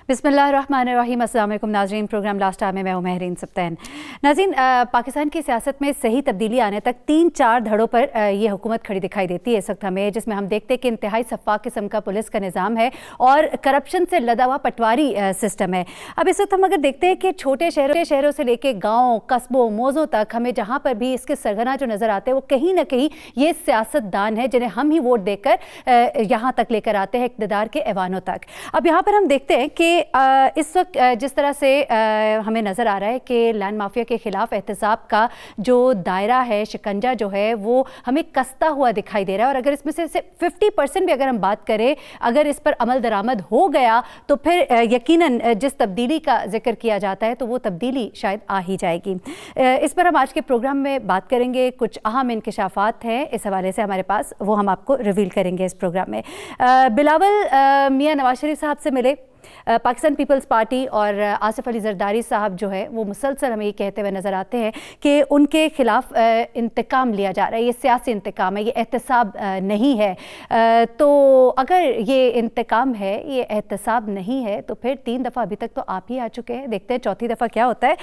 बिस्मिल्लाहिर्रहमानिर्रहीम। अस्सलाम वालेकुम नाज़रीन, प्रोग्राम लास्ट आवर में मैं हूं महरीन सब्तैन। नाज़रीन, पाकिस्तान की सियासत में सही तब्दीली आने तक 3-4 धड़ों पर ये हुकूमत खड़ी दिखाई देती है इस वक्त हमें, जिसमें हम देखते हैं कि इंतहाई शफ़ाफ़ किस्म का पुलिस का निज़ाम है और करप्शन से लदा हुआ पटवारी सिस्टम है। अब इस वक्त हम अगर देखते हैं कि छोटे शहरों से लेके गाँव, कस्बों, मौज़ों तक हमें जहाँ पर भी इसके सरगना जो नज़र आते हैं वो कहीं ना कहीं ये सियासतदान है जिन्हें हम ही वोट देकर यहाँ तक लेकर आते हैं, इक़्तिदार के ऐवानों तक। अब यहाँ पर हम देखते हैं कि इस वक्त जिस तरह से हमें नज़र आ रहा है कि लैंड माफिया के ख़िलाफ़ एहतसाब का जो दायरा है, शिकंजा जो है वो हमें कसता हुआ दिखाई दे रहा है। और अगर इसमें से 50% भी अगर हम बात करें, अगर इस पर अमल दरामद हो गया तो फिर यकीनन जिस तब्दीली का जिक्र किया जाता है तो वो तब्दीली शायद आ ही जाएगी। इस पर हम आज के प्रोग्राम में बात करेंगे। कुछ अहम इंकशाफात हैं इस हवाले से हमारे पास, वो हम आपको रिवील करेंगे इस प्रोग्राम में। बिलावल मियाँ नवाज शरीफ साहब से मिले। पाकिस्तान पीपल्स पार्टी और आसिफ अली जरदारी साहब जो है वो मुसलसल हमें ये कहते हुए नज़र आते हैं कि उनके ख़िलाफ़ इंतकाम लिया जा रहा है, ये सियासी इंतकाम है, ये एहतसाब नहीं है। तो अगर ये इंतकाम है, ये एहतसाब नहीं है, तो फिर 3 दफ़ा अभी तक तो आप ही आ चुके हैं, देखते हैं चौथी दफ़ा क्या होता है।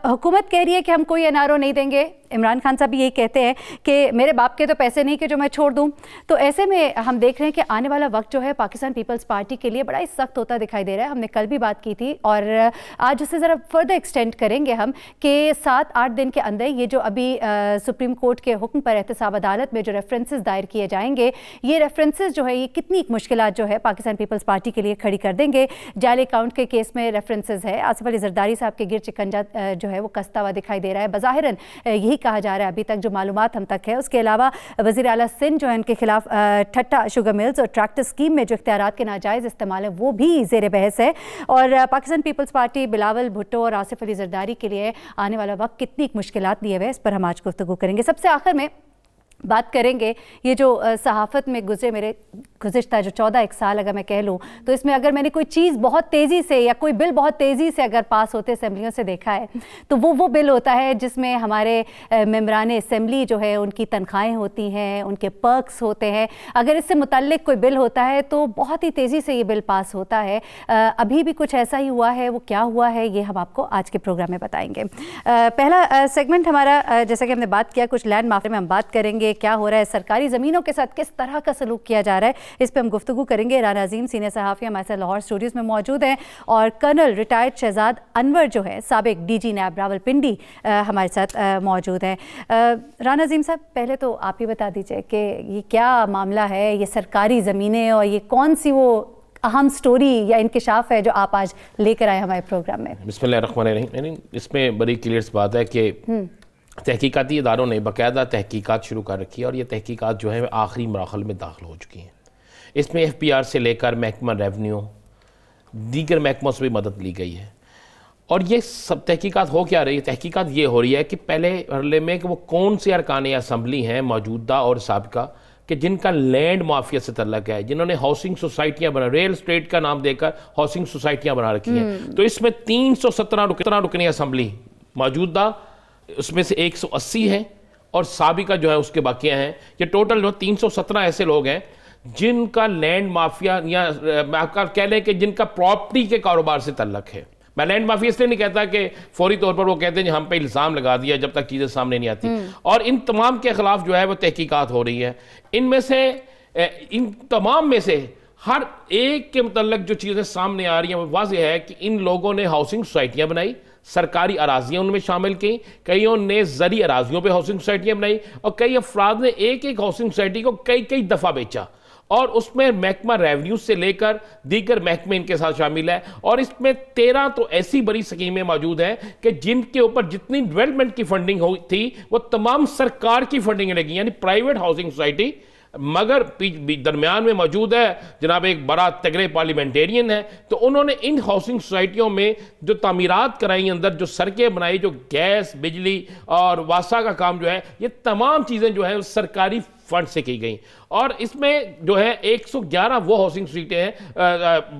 हुकूमत कह रही है कि हम कोई एनआरओ नहीं देंगे। इमरान खान साहब भी यही कहते हैं कि मेरे बाप के तो पैसे नहीं कि जो मैं छोड़ दूँ। तो ऐसे में हम देख रहे हैं कि आने वाला वक्त जो है पाकिस्तान पीपल्स पार्टी के लिए बड़ा ही सख्त होता दिखाई दे रहा है। हमने कल भी बात की थी और आज उससे ज़रा फर्दर एक्सटेंड करेंगे हम कि 7-8 दिन के अंदर ये जो अभी सुप्रीम कोर्ट के हुक्म पर एहतसाब अदालत में जो रेफरेंसेस दायर किए जाएंगे, ये रेफरेंसेस जो है ये कितनी मुश्किलात जो है पाकिस्तान पीपल्स पार्टी के लिए खड़ी कर देंगे। जाली अकाउंट के केस में रेफरेंसेस है, आसिफ अली जरदारी साहब के गिर शिकंजा जो है वो कसता हुआ दिखाई दे रहा है। बज़ाहिरन यही कहा जा रहा है अभी तक जो मालूमात हम तक है। उसके अलावा वज़ीर आला सिंध जो है उनके खिलाफ ठट्टा शुगर मिल्स और ट्रैक्टर स्कीम में जो इख्तियारात के नाजायज़ इस्तेमाल है वो भी ज़ेर बहस है। और पाकिस्तान पीपल्स पार्टी बिलावल भुट्टो और आसिफ अली जरदारी के लिए आने वाला वक्त कितनी मुश्किलात लिए हुए, इस पर हम आज गुफ्तगू करेंगे। सबसे आखिर में बात करेंगे ये जो सहाफ़त में गुजरे मेरे गुज़िश्ता जो 14 साल अगर मैं कह लूँ, तो इसमें अगर मैंने कोई चीज़ बहुत तेज़ी से या कोई बिल बहुत तेज़ी से अगर पास होते असम्बलियों से देखा है तो वो बिल होता है जिसमें हमारे मेंबरान असम्बली जो है उनकी तनख्वाहें होती हैं, उनके पर्क्स होते हैं। अगर इससे मुतल्लिक कोई बिल होता है तो बहुत ही तेज़ी से ये बिल पास होता है। अभी भी कुछ ऐसा ही हुआ है, वो क्या हुआ है ये हम आपको आज के प्रोग्राम में बताएंगे। पहला सेगमेंट हमारा, जैसा कि हमने बात किया, कुछ लैंड माफिया में हम बात करेंगे क्या हो रहा है सरकारी ज़मीनों के साथ, किस तरह का सलूक किया जा रहा है, इस पर हम गुफ्तगू करेंगे। राना अजीम सीनियर सहाफ़ी हमारे साथ लाहौर स्टूडियोज़ में मौजूद हैं और कर्नल रिटायर्ड शहजाद अनवर जो है साबिक DG नैब रावलपिंडी हमारे साथ मौजूद हैं। राना अजीम साहब, पहले तो आप ही बता दीजिए कि ये क्या मामला है, ये सरकारी ज़मीनें और ये कौन सी वो अहम स्टोरी या इंकिशाफ है जो आप आज लेकर आए हमारे प्रोग्राम में। बिस्मिल्लाहिर्रहमानिर्रहीम। इसमें बड़ी क्लियर बात है कि तहकीकाती इदारों ने बाकायदा तहकीकात शुरू कर रखी है और ये तहकीकात जो है आखिरी मराहल में दाखिल हो चुकी हैं। इसमें FPR से लेकर महकमा रेवन्यू, दीगर महकमों से भी मदद ली गई है। और ये सब तहकीकात हो क्या रही है? तहकीकात ये हो रही है कि पहले मरहले में कि वो कौन से अरकान असम्बली हैं मौजूदा और साबिका कि जिनका लैंड माफिया से तल्लक है, जिन्होंने हाउसिंग सोसाइटियाँ बना, रियल स्टेट का नाम देकर हाउसिंग सोसाइटियाँ बना रखी हैं। तो इसमें 317 रुकनी असम्बली मौजूदा, उसमें से 180 है और साबिका जो है उसके बाकियाँ हैं। ये टोटल 317 ऐसे लोग हैं जिनका लैंड माफिया या आपका कह लें कि जिनका प्रॉपर्टी के कारोबार से तल्लक है। मैं लैंड माफिया इसलिए नहीं कहता कि फौरी तौर पर वो कहते हैं हम पे इल्ज़ाम लगा दिया जब तक चीज़ें सामने नहीं आती। और इन तमाम के खिलाफ जो है वो तहकीकात हो रही है। इनमें से इन तमाम में से हर एक के मुतल्लक जो चीज़ें सामने आ रही हैं वो वाज़ेह है कि इन लोगों ने हाउसिंग सोसाइटियाँ बनाई, सरकारी अराजियाँ उनमें शामिल की, कईयों ने ज़री अराजियों पे हाउसिंग सोसाइटियाँ बनाई और कई अफराद ने एक हाउसिंग सोसाइटी को कई दफ़ा बेचा। और उसमें महकमा रेवन्यू से लेकर दीगर महकमे इनके साथ शामिल है। और इसमें 13 तो ऐसी बड़ी स्कीमें मौजूद हैं कि जिनके ऊपर जितनी डेवलपमेंट की फंडिंग हुई थी वो तमाम सरकार की फंडिंग लगी, यानी प्राइवेट हाउसिंग सोसाइटी। मगर दरमियान में मौजूद है जनाब एक बड़ा तगड़े पार्लियामेंटेरियन है, तो उन्होंने इन हाउसिंग सोसाइटियों में जो तामीरात कराई, अंदर जो सड़कें बनाई, जो गैस, बिजली और वासा का काम जो है, ये तमाम चीज़ें जो है सरकारी फंड से की गई। और इसमें जो है 111 वो हाउसिंग सीटें हैं,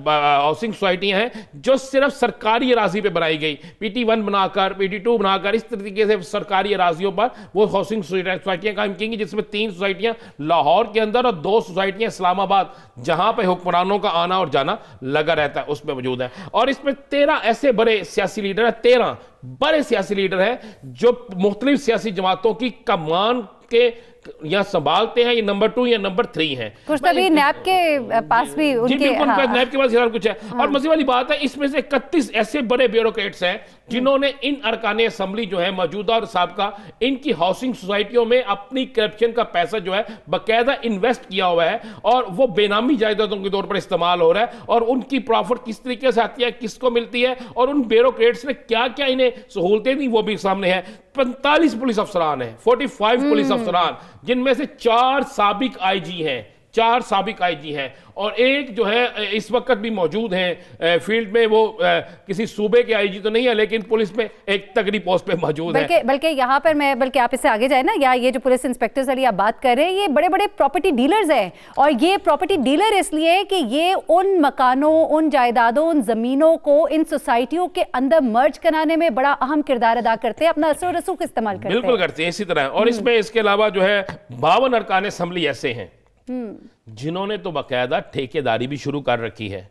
हाउसिंग सोसाइटियां हैं जो सिर्फ सरकारी अराजी पे बनाई गई, PT1 बनाकर, PT2 बनाकर, इस तरीके से सरकारी अराजियों पर वो हाउसिंग सोसाइटियां कायम की, जिसमें 3 सोसाइटियां लाहौर के अंदर और 2 सोसाइटियां इस्लामाबाद, जहां पे हुक्मरानों का आना और जाना लगा रहता है, उसमें मौजूद है। और इसमें 13 ऐसे बड़े सियासी लीडर हैं, 13 बड़े सियासी लीडर हैं जो मुख्तलिफ सियासी जमातों की कमान के या संभालते हैं। ये नंबर 2 या नंबर 3 हैं। कुछ तभी नैब के पास भी उनके, बिल्कुल, हाँ, नैब के पास सारा कुछ है। और मजे वाली बात है, इसमें से 31 ऐसे बड़े ब्यूरोक्रेट्स हैं जिन्होंने इन अरकाने असम्बली जो है मौजूदा और साबका, इनकी हाउसिंग सोसाइटियों में अपनी करप्शन का पैसा जो है बाकायदा इन्वेस्ट किया हुआ है और वो बेनामी जायदादों के तौर पर इस्तेमाल हो रहा है। और उनकी प्रॉफिट किस तरीके से आती है, किसको मिलती है, और उन ब्यूरोक्रेट्स ने क्या क्या इन्हें सहूलतें दी, वो भी सामने है। 45 पुलिस अफसरान हैं, 45 पुलिस अफसरान, जिनमें से 4 साबिक IG हैं, 4 साबिक IG हैं, और एक जो है इस वक्त भी मौजूद हैं फील्ड में, वो किसी सूबे के IG तो नहीं है, लेकिन पुलिस में एक तगड़ी पोस्ट पे मौजूद है। बल्कि यहाँ पर मैं, बल्कि आप इससे आगे जाए ना, या ये जो पुलिस इंस्पेक्टर्स वाली आप बात कर रहे हैं, ये बड़े बड़े प्रॉपर्टी डीलर्स हैं। और ये प्रॉपर्टी डीलर इसलिए कि ये उन मकानों, उन जायदादों, उन जमीनों को इन सोसाइटियों के अंदर मर्ज कराने में बड़ा अहम किरदार अदा करते हैं, अपना असर रसूख इस्तेमाल करते हैं। बिल्कुल करते हैं इसी तरह। और इसमें इसके अलावा जो है 52 अरकान असम्बली ऐसे हैं जिन्होंने तो बाकायदा ठेकेदारी भी शुरू कर रखी है,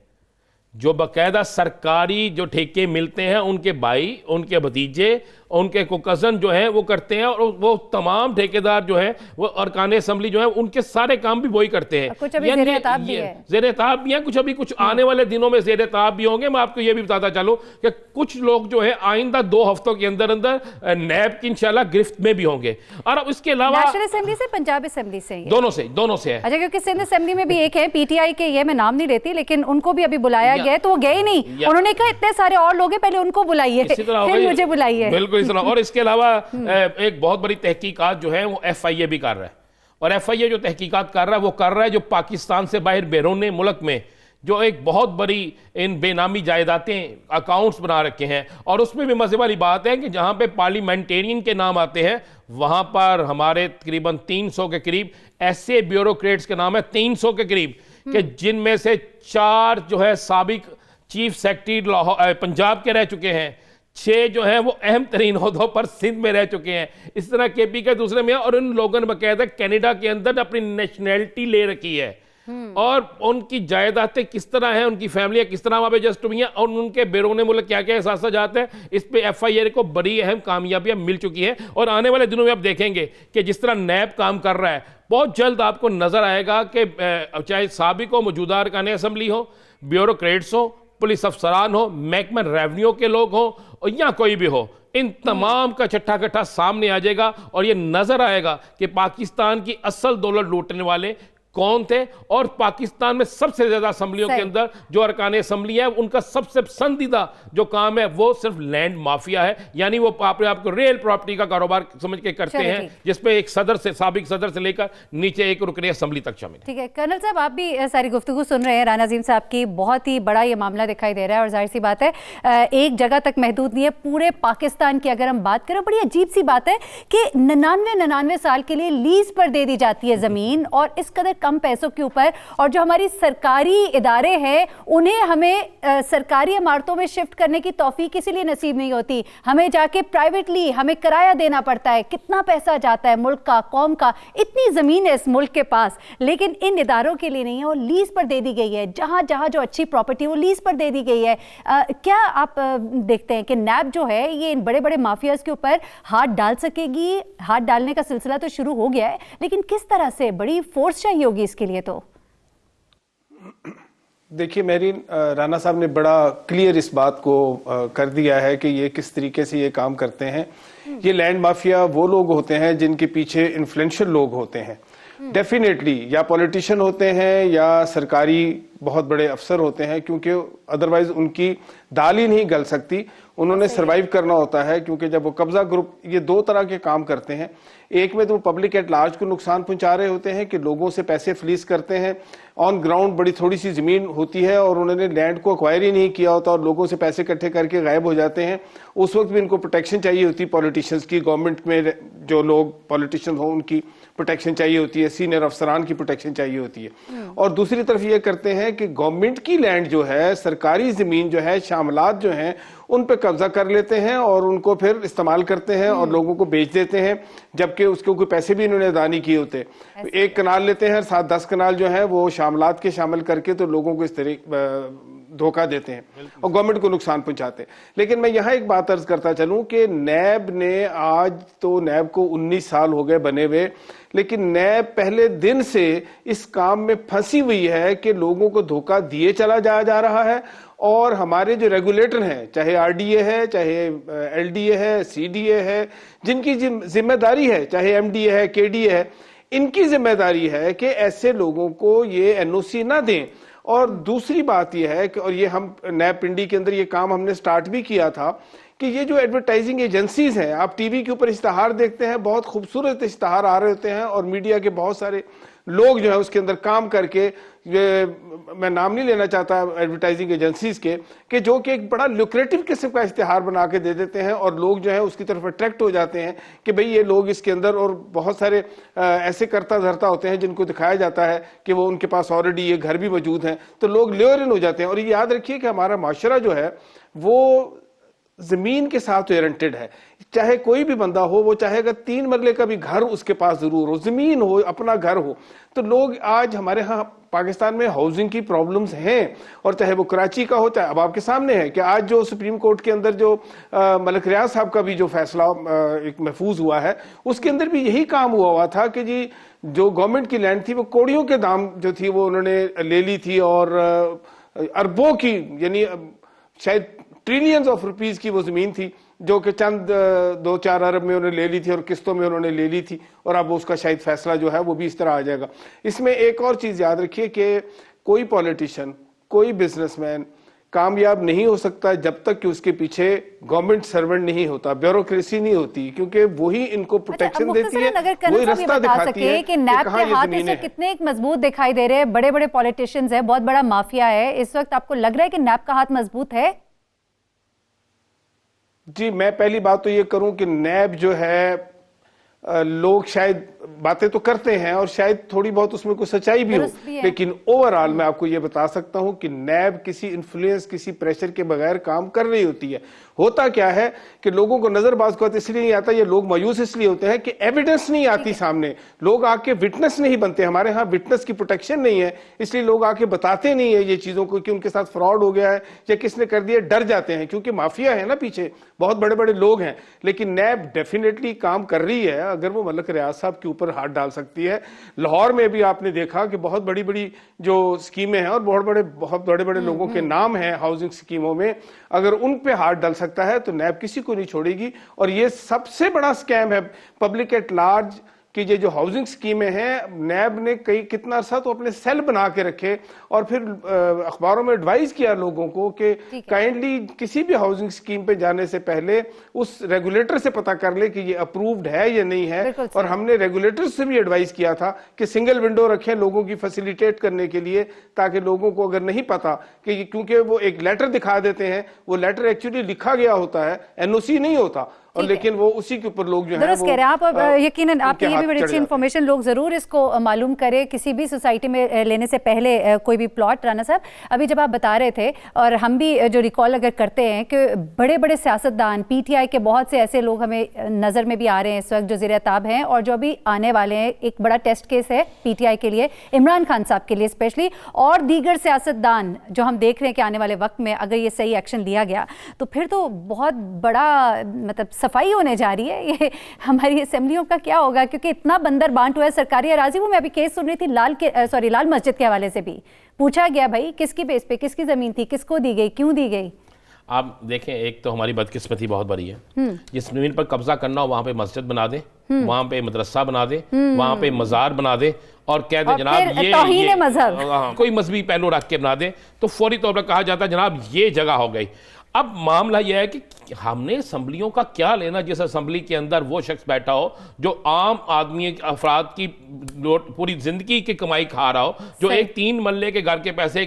जो बाकायदा सरकारी जो ठेके मिलते हैं उनके भाई, उनके भतीजे, उनके को कज़न जो है वो करते हैं। और वो तमाम ठेकेदार जो है वो अरकान असम्बली जो है उनके सारे काम भी वही करते हैं। कुछ अभी ज़ेर-ए-ताब भी है, ज़ेर-ए-ताब भी है, कुछ अभी कुछ आने वाले दिनों में ज़ेर-ए-ताब भी होंगे। मैं आपको ये भी बताता चलूं कि कुछ लोग जो है आइंदा 2 हफ्तों के अंदर अंदर नैब की इंशाल्लाह गिरफ्त में भी होंगे। और अब इसके अलावा नेशनल असेंबली से, पंजाब असेंबली से, दोनों से है। अच्छा, क्योंकि सिंध असेंबली में भी एक है PTI के, ये मैं नाम नहीं लेती, लेकिन उनको भी अभी बुलाया गया है, तो वो गए नहीं। उन्होंने कहा इतने सारे और लोग हैं, पहले उनको बुलाइए, फिर मुझे बुलाइए। बिल्कुल इस तरह। और इसके अलावा एक बहुत बड़ी तहकीकात जो है वो FIA भी कर रहा है। और FIA जो तहकीकात कर रहा है वो कर रहा है जो पाकिस्तान से बाहर बैरून मुल्क में जो एक बहुत बड़ी इन बेनामी जायदादें अकाउंट्स बना रखे हैं। और उसमें भी मजे वाली बात है कि जहां पे पार्लियामेंटेरियन के नाम आते हैं वहां पर हमारे तकरीबन 300 के करीब ऐसे ब्यूरोक्रेट्स के नाम है, 300 के करीब, कि जिनमें से 4 जो है साबिक चीफ सेक्रेटरी पंजाब के रह चुके हैं, 6 जो हैं वो अहम तरीन ओहदों पर सिंध में रह चुके हैं। इस तरह KP के दूसरे में, और उन लोगों ने बाकायदा कनाडा के अंदर अपनी नेशनैलिटी ले रखी है। और उनकी जायदादें किस तरह हैं, उनकी फैमिलियां किस तरह वहां पे एडजस्ट हुई हैं, और उनके बैरून मुल्क क्या क्या एहसास जाते हैं, इस पे FIA को बड़ी अहम कामयाबियां मिल चुकी हैं। और आने वाले दिनों में आप देखेंगे कि जिस तरह नैब काम कर रहा है, बहुत जल्द आपको नजर आएगा कि चाहे साबिक हो, मौजूदा अरकान असम्बली हो, ब्यूरोक्रेट्स हो, पुलिस अफसरान हो, महकमा रेवेन्यू के लोग हो, और या कोई भी हो, इन तमाम का छठा कट्ठा सामने आ जाएगा। और ये नजर आएगा कि पाकिस्तान की असल दौलत लूटने वाले कौन थे। और पाकिस्तान में सबसे ज्यादा असम्बलियों के अंदर जो अरकान असम्बली है, उनका सबसे पसंदीदा जो काम है वो सिर्फ लैंड माफिया है। यानी वो अपने आप को रियल प्रॉपर्टी का कारोबार समझ के करते हैं, जिसमें एक सदर से, साबिक सदर से लेकर नीचे एक रुकने असम्बली तक शामिल है। ठीक है कर्नल साहब, आप भी सारी गुफ्तगू सुन रहे हैं राना अजीम साहब की। बहुत ही बड़ा ये मामला दिखाई दे रहा है, और जाहिर सी बात है एक जगह तक महदूद नहीं है, पूरे पाकिस्तान की अगर हम बात करें, बड़ी अजीब सी बात है कि 99 साल के लिए लीज पर दे दी जाती है जमीन, और इस कदर कम पैसों के ऊपर। और जो हमारी सरकारी इदारे हैं उन्हें हमें सरकारी इमारतों में शिफ्ट करने की तौफीक इसीलिए नसीब नहीं होती, हमें जाके प्राइवेटली हमें किराया देना पड़ता है। कितना पैसा जाता है मुल्क का, कौम का, इतनी जमीन है इस मुल्क के पास, लेकिन इन इदारों के लिए नहीं है, और लीज पर दे दी गई है। जहां जहां जो अच्छी प्रॉपर्टी वो लीज पर दे दी गई है। क्या आप देखते हैं कि नैब जो है ये इन बड़े बड़े माफियाज के ऊपर हाथ डाल सकेगी? हाथ डालने का सिलसिला तो शुरू हो गया है, लेकिन किस तरह से? बड़ी फोर्स चाहिए होगी इसके लिए। तो देखिए मेरीन, राना साहब ने बड़ा क्लियर इस बात को कर दिया है कि ये किस तरीके से ये काम करते हैं। ये लैंड माफिया वो लोग होते हैं जिनके पीछे इन्फ्लुएंशियल लोग होते हैं, डेफिनेटली, या पॉलिटिशियन होते हैं या सरकारी बहुत बड़े अफसर होते हैं, क्योंकि अदरवाइज उनकी दाल ही नहीं गल सकती। उन्होंने सरवाइव करना होता है, क्योंकि जब वो कब्जा ग्रुप ये 2 तरह के काम करते हैं। एक में तो पब्लिक एट लार्ज को नुकसान पहुंचा रहे होते हैं कि लोगों से पैसे फ्लीज करते हैं। ऑन ग्राउंड बड़ी थोड़ी सी जमीन होती है और उन्होंने लैंड को एक्वायर ही नहीं किया होता और लोगों से पैसे इकट्ठे करके गायब हो जाते हैं। उस वक्त भी इनको प्रोटेक्शन चाहिए होती पॉलिटिशियंस की, गवर्नमेंट में जो लोग पॉलिटिशियन हो उनकी। प्रोटेक्शन चाहिए होती है, सीनियर अफसरान की प्रोटेक्शन चाहिए होती है। और दूसरी तरफ ये करते हैं कि गवर्नमेंट की लैंड जो है, सरकारी जमीन जो है, शामलात जो हैं, उन पे कब्जा कर लेते हैं और उनको फिर इस्तेमाल करते हैं और लोगों को बेच देते हैं, जबकि उसके कोई पैसे भी इन्होंने अदा नहीं किए होते। एक कनाल लेते हैं, 7-10 कनाल जो है वो शामलात के शामिल करके तो लोगों को इस तरह धोखा देते हैं और गवर्नमेंट को नुकसान पहुंचाते हैं। लेकिन मैं यहां एक बात अर्ज करता चलूं कि नैब ने, आज तो नैब को 19 साल हो गए बने हुए, लेकिन नैब पहले दिन से इस काम में फंसी हुई है कि लोगों को धोखा दिए चला जा रहा है। और हमारे जो रेगुलेटर हैं, चाहे आरडीए है, चाहे एलडीए है, सीडीए है, जिनकी जिम्मेदारी है, चाहे एमडीए है, केडीए है, इनकी जिम्मेदारी है कि ऐसे लोगों को ये एनओसी ना दें। और दूसरी बात यह है कि, और ये हम नैब पिंडी के अंदर ये काम हमने स्टार्ट भी किया था, कि ये जो एडवर्टाइजिंग एजेंसीज हैं, आप टीवी के ऊपर इश्तहार देखते हैं, बहुत खूबसूरत इश्तहार आ रहे होते हैं और मीडिया के बहुत सारे लोग जो है उसके अंदर काम करके, मैं नाम नहीं लेना चाहता एडवर्टाइजिंग एजेंसीज के, कि जो कि एक बड़ा ल्यूक्रेटिव किस्म का इश्तिहार बना के दे देते हैं और लोग जो है उसकी तरफ अट्रैक्ट हो जाते हैं कि भाई ये लोग इसके अंदर, और बहुत सारे ऐसे करता धरता होते हैं जिनको दिखाया जाता है कि वो उनके पास ऑलरेडी ये घर भी मौजूद हैं, तो लोग ल्योर इन हो जाते हैं। और ये याद रखिए कि हमारा माशरा जो है वो जमीन के साथ ओरिएंटेड है। चाहे कोई भी बंदा हो, वो चाहेगा 3 मरले का भी घर उसके पास जरूर हो, जमीन हो, अपना घर हो। तो लोग आज हमारे यहाँ पाकिस्तान में हाउसिंग की प्रॉब्लम्स हैं, और चाहे वो कराची का हो, चाहे अब आपके सामने है कि आज जो सुप्रीम कोर्ट के अंदर जो मलिक रियाज साहब का भी जो फैसला एक महफूज हुआ है, उसके अंदर भी यही काम हुआ था कि जी जो गवर्नमेंट की लैंड थी वो कौड़ियों के दाम जो थी वो उन्होंने ले ली थी, और अरबों की, यानी शायद ट्रिलियंस ऑफ रुपीस की वो जमीन थी जो कि चंद 2-4 अरब में उन्होंने ले ली थी और किस्तों में उन्होंने ले ली थी, और अब उसका शायद फैसला जो है वो भी इस तरह आ जाएगा। इसमें एक और चीज याद रखिए कि कोई पॉलिटिशियन, कोई बिजनेसमैन कामयाब नहीं हो सकता जब तक कि उसके पीछे गवर्नमेंट सर्वेंट नहीं होता, ब्यूरोक्रेसी नहीं होती, क्योंकि वही इनको प्रोटेक्शन देती है, वही रास्ता दिखाती है कि नैब के हाथ इस वक्त कितने एक मजबूत दिखाई दे रहे हैं, बड़े बड़े पॉलिटिशियंस है, बहुत बड़ा माफिया है। इस वक्त आपको लग रहा है कि नैब का हाथ मजबूत है? जी, मैं पहली बात तो ये करूं कि नैब जो है, लोग शायद बातें तो करते हैं और शायद थोड़ी बहुत उसमें कोई सच्चाई भी हो, लेकिन ओवरऑल मैं आपको ये बता सकता हूं कि नैब किसी इन्फ्लुएंस, किसी प्रेशर के बगैर काम कर रही होती है। होता क्या है कि लोगों को नजरबाज को इसलिए नहीं आता, ये लोग मायूस इसलिए होते हैं कि एविडेंस नहीं आती सामने, लोग आके विटनेस नहीं बनते। हमारे यहाँ विटनेस की प्रोटेक्शन नहीं है, इसलिए लोग आके बताते नहीं है ये चीजों को कि उनके साथ फ्रॉड हो गया है या किसने कर दिया, डर जाते हैं क्योंकि माफिया है ना पीछे, बहुत बड़े बड़े लोग हैं। लेकिन नैब डेफिनेटली काम कर रही है, अगर वो मलिक रियाज साहब के ऊपर हाथ डाल सकती है। लाहौर में भी आपने देखा कि बहुत बड़ी बड़ी जो स्कीमें हैं और बहुत बड़े बड़े लोगों के नाम हैं हाउसिंग स्कीमों में, अगर उन पे हाथ डाल सकता है तो नैब किसी को नहीं छोड़ेगी। और ये सबसे बड़ा स्कैम है पब्लिक एट लार्ज कि ये जो हाउसिंग स्कीमें हैं, नैब ने कितना अर्सा तो अपने सेल बना के रखे और फिर अखबारों में एडवाइस किया लोगों को कि काइंडली किसी भी हाउसिंग स्कीम पे जाने से पहले उस रेगुलेटर से पता कर ले कि ये अप्रूव्ड है या नहीं है। और हमने रेगुलेटर से भी एडवाइस किया था कि सिंगल विंडो रखें लोगों की फैसिलिटेट करने के लिए, ताकि लोगों को अगर नहीं पता कि, क्योंकि वो एक लेटर दिखा देते हैं, वो लेटर एक्चुअली लिखा गया होता है, एनओसी नहीं होता, और लेकिन वो उसी के ऊपर लोग जो है वो आप यकीनन आपकी ये भी बड़ी अच्छी इन्फॉर्मेशन, लोग जरूर इसको मालूम करें किसी भी सोसाइटी में लेने से पहले कोई भी प्लॉट। राना साहब, अभी जब आप बता रहे थे और हम भी जो रिकॉल अगर करते हैं कि बड़े बड़े सियासतदान, पीटीआई के बहुत से ऐसे लोग हमें नजर में भी आ रहे हैं इस वक्त जो ज़ेर-ए-ताब हैं और जो अभी आने वाले हैं। एक बड़ा टेस्ट केस है पीटीआई के लिए, इमरान खान साहब के लिए स्पेशली, और दीगर सियासतदान जो हम देख रहे हैं कि आने वाले वक्त में अगर ये सही एक्शन लिया गया तो फिर तो बहुत बड़ा मतलब सफाई होने जा रही है। ये हमारी असेंबलियों का क्या होगा, क्योंकि इतना बंदर बांट हुआ है सरकारी अराजी। वो मैं अभी केस सुन रही थी लाल मस्जिद के हवाले से भी पूछा गया, भाई किसकी बेस पे, किसकी जमीन थी, किसको दी गई, क्यों दी गई। आप देखें, एक तो हमारी बदकिस्मती बहुत बड़ी है, जिस जमीन पर कब्जा करना हो वहां पे मस्जिद बना दे, वहां पे मदरसा बना दे, वहां पे मजार बना दे और कह दे जनाब ये मजहब, कोई मजहबी पहलू रख के बना दे, तो फौरी तौर पर कहा जाता है जनाब ये जगह हो गई। अब मामला यह है कि हमने असम्बलियों का क्या लेना, जिस असम्बली के अंदर वो शख्स बैठा हो जो आम आदमी अफराद की पूरी जिंदगी की कमाई खा रहा हो, जो एक 3 मल्ले के घर के पैसे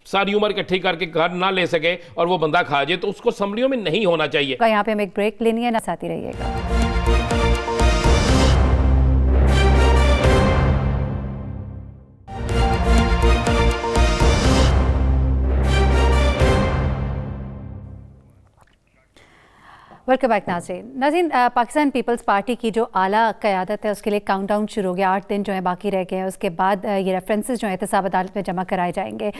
सारी उम्र इकट्ठी करके घर ना ले सके और वो बंदा खा जाए, तो उसको असम्बलियों में नहीं होना चाहिए। यहाँ पे हम एक ब्रेक लेनी है, ना साथ ही रहिएगा। वेलकम बैक नाज़रीन। पाकिस्तान पीपल्स पार्टी की जो आला क़यादत है उसके लिए काउंटडाउन शुरू हो गया। 8 दिन जो है बाकी रह गए हैं। उसके बाद ये रेफरेंसेस जो है एहतसाब अदालत में जमा कराए जाएंगे।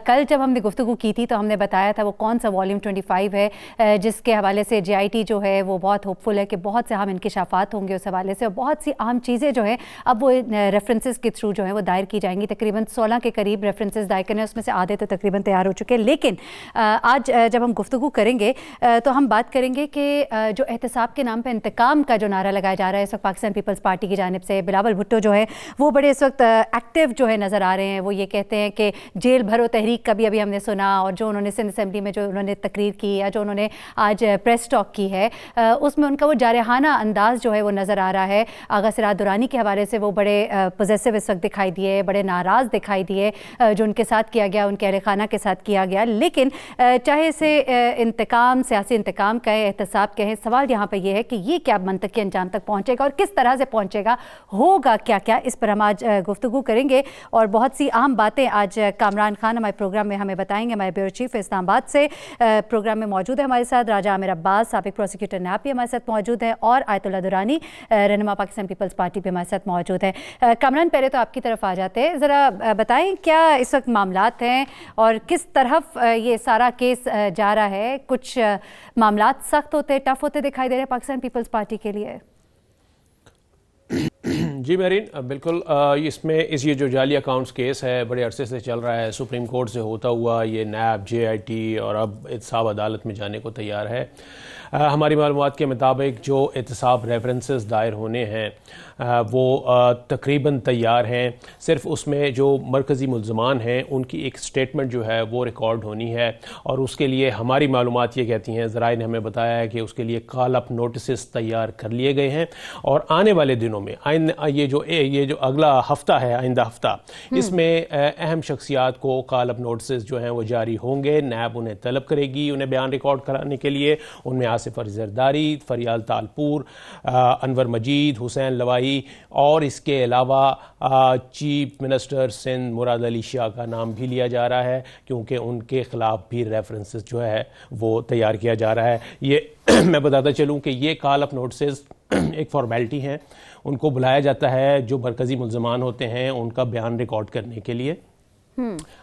कल जब हमने गुफ्तगू की थी तो हमने बताया था वो कौन सा वॉल्यूम 25 है जिसके हवाले से JIT जो है वो बहुत होपफुल है कि बहुत से अहम इंकिशाफात होंगे उस हवाले से, और बहुत सी अहम चीज़ें जो है अब वो रेफरेंसेस के थ्रू जो है वो दायर की जाएंगी। तकरीबन 16 के करीब रेफरेंसेस दायर करने, उसमें से आधे तो तकरीबन तैयार हो चुके हैं। लेकिन आज जब हम गुफ्तगू करेंगे तो हम बात करेंगे कि जो एहतसाब के नाम पे इंतकाम का जो नारा लगाया जा रहा है इस वक्त पाकिस्तान पीपल्स पार्टी की जानिब से, बिलावल भुट्टो जो है वो बड़े इस वक्त एक्टिव जो है नज़र आ रहे हैं। वो ये कहते हैं कि जेल भरो तहरीक का भी अभी हमने सुना, और जो उन्होंने सिंध असेंबली में जो उन्होंने तकरीर की या जो उन्होंने आज प्रेस टॉक की है उसमें उनका वो जारहाना अंदाज़ जो है वो नज़र आ रहा है। आगा सिराज दुरानी के हवाले से वो बड़े पॉजिटिव इस वक्त दिखाई दिए, बड़े नाराज़ दिखाई दिए जो उनके साथ किया गया, उनके अहल खाना के साथ किया गया। लेकिन चाहे इसे इंतकाम, सियासी इंतकाम कहें, एहतसाब कहें, सवाल यहाँ पे ये है कि ये क्या मंतकी अंजाम तक पहुँचेगा और किस तरह से पहुँचेगा, होगा क्या क्या, इस पर हम आज गुफ्तगू करेंगे। और बहुत सी अहम बातें आज कामरान खान हमारे प्रोग्राम में हमें बताएंगे। हमारे ब्यूरो चीफ इस्लामाबाद से प्रोग्राम में मौजूद है हमारे साथ। राजा आमिर अब्बास साबिक प्रोसिक्यूटर नैब भी हमारे साथ मौजूद है, और आयतुल्लाह दुरानी रहनुमा पाकिस्तान पीपल्स पार्टी भी हमारे साथ मौजूद है। कामरान, पहले तो आपकी तरफ आ जाते हैं, ज़रा बताएं क्या इस वक्त मामलात हैं और किस तरफ ये सारा केस जा रहा है। कुछ मामलात सख्त होते, टफ होते दिखाई दे रहे हैं पाकिस्तान पीपल्स पार्टी के लिए। जी मेरीन, बिल्कुल इसमें ये जो जाली अकाउंट्स केस है बड़े अरसे से चल रहा है, सुप्रीम कोर्ट से होता हुआ ये नैब, JIT और अब एहतसाब अदालत में जाने को तैयार है। हमारी मालूमात के मुताबिक जो एहतसाब रेफरेंसेस दायर होने हैं वो तकरीबन तैयार हैं। सिर्फ उसमें जो मरकज़ी मुल्ज़मान हैं उनकी एक स्टेटमेंट जो है वो रिकॉर्ड होनी है, और उसके लिए हमारी मालूमात ये कहती हैं, ज़राए ने हमें बताया है कि उसके लिए कॉल अप नोटिस तैयार कर लिए गए हैं। और आने वाले दिनों में ये जो अगला हफ़्ता है, आइंदा हफ़्ता, इसमें अहम शख्सियात को कॉल अप नोटिस जो हैं वो जारी होंगे। नैब उन्हें तलब करेगी उन्हें बयान रिकॉर्ड कराने के लिए। उनमें आसिफ अली जरदारी, फरियाल तालपुर, अनवर मजीद, हुसैन लवाई और इसके अलावा चीफ मिनिस्टर सिंध मुराद अली शाह का नाम भी लिया जा रहा है, क्योंकि उनके ख़िलाफ़ भी रेफरेंसेस जो है वो तैयार किया जा रहा है। ये मैं बताता चलूँ कि ये कॉल अप नोटिस एक फॉर्मेलिटी है, उनको बुलाया जाता है जो मरकज़ी मुल्ज़मान होते हैं उनका बयान रिकॉर्ड करने के लिए।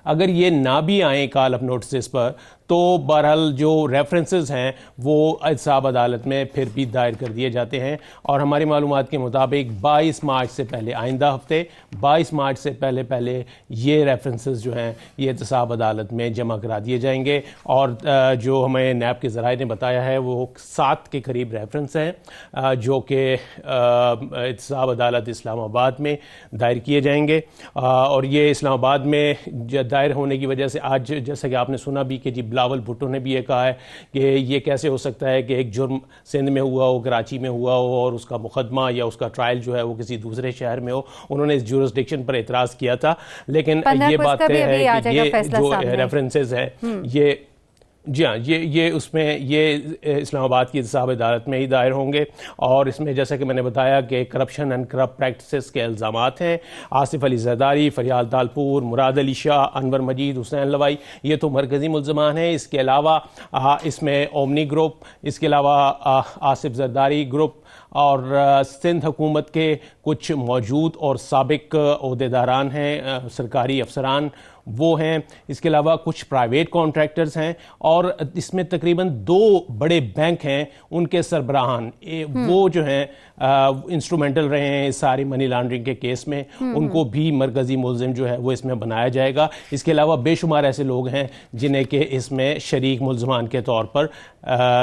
अगर ये ना भी आए कॉल अप नोटिस पर तो बहरहाल जो रेफरेंसेस हैं वो एहतसाब अदालत में फिर भी दायर कर दिए जाते हैं। और हमारी मालूमात के मुताबिक 22 मार्च से पहले, आइंदा हफ्ते 22 मार्च से पहले ये रेफरेंसेस जो हैं ये एहतसाब अदालत में जमा करा दिए जाएंगे। और जो हमें नैब के ज़राए ने बताया है वो 7 के करीब रेफरेंस हैं जो कि एहतसाब अदालत इस्लामाबाद में दायर किए जाएंगे। और ये इस्लामाबाद में दायर होने की वजह से आज जैसा कि आपने सुना भी कि जी बिलावल भुट्टो ने भी ये कहा है कि ये कैसे हो सकता है कि एक जुर्म सिंध में हुआ हो, कराची में हुआ हो, और उसका मुकदमा या उसका ट्रायल जो है वो किसी दूसरे शहर में हो। उन्होंने इस जुरिस्डिक्शन पर एतराज़ किया था। लेकिन ये बात है कि ये जो रेफरेंसेस हैं ये जी हाँ, ये उसमें ये इस्लामाबाद की एहतसाब अदालत में ही दायर होंगे। और इसमें जैसा कि मैंने बताया कि करप्शन एंड करप्ट प्रैक्टिसेस के इल्ज़ामात हैं। आसिफ अली जरदारी, फरियाल तालपुर, मुराद अली शाह, अनवर मजीद, हुसैन लवाई, ये तो मरकज़ी मुल्ज़मान हैं। इसके अलावा इसमें ओमनी ग्रुप, इसके अलावा आसिफ जरदारी ग्रुप और सिंध हुकूमत के कुछ मौजूद और साबिक ओहदेदारान हैं, सरकारी अफसरान वो हैं। इसके अलावा कुछ प्राइवेट कॉन्ट्रैक्टर्स हैं, और इसमें तकरीबन 2 बड़े बैंक हैं उनके सरबराहान वो जो हैं इंस्ट्रूमेंटल रहे हैं इस सारी मनी लॉन्ड्रिंग के केस में, उनको भी मरकज़ी मुल्ज़िम जो है वो इसमें बनाया जाएगा। इसके अलावा बेशुमार ऐसे लोग हैं जिन्हें कि इसमें शरीक मुल्ज़मान के तौर पर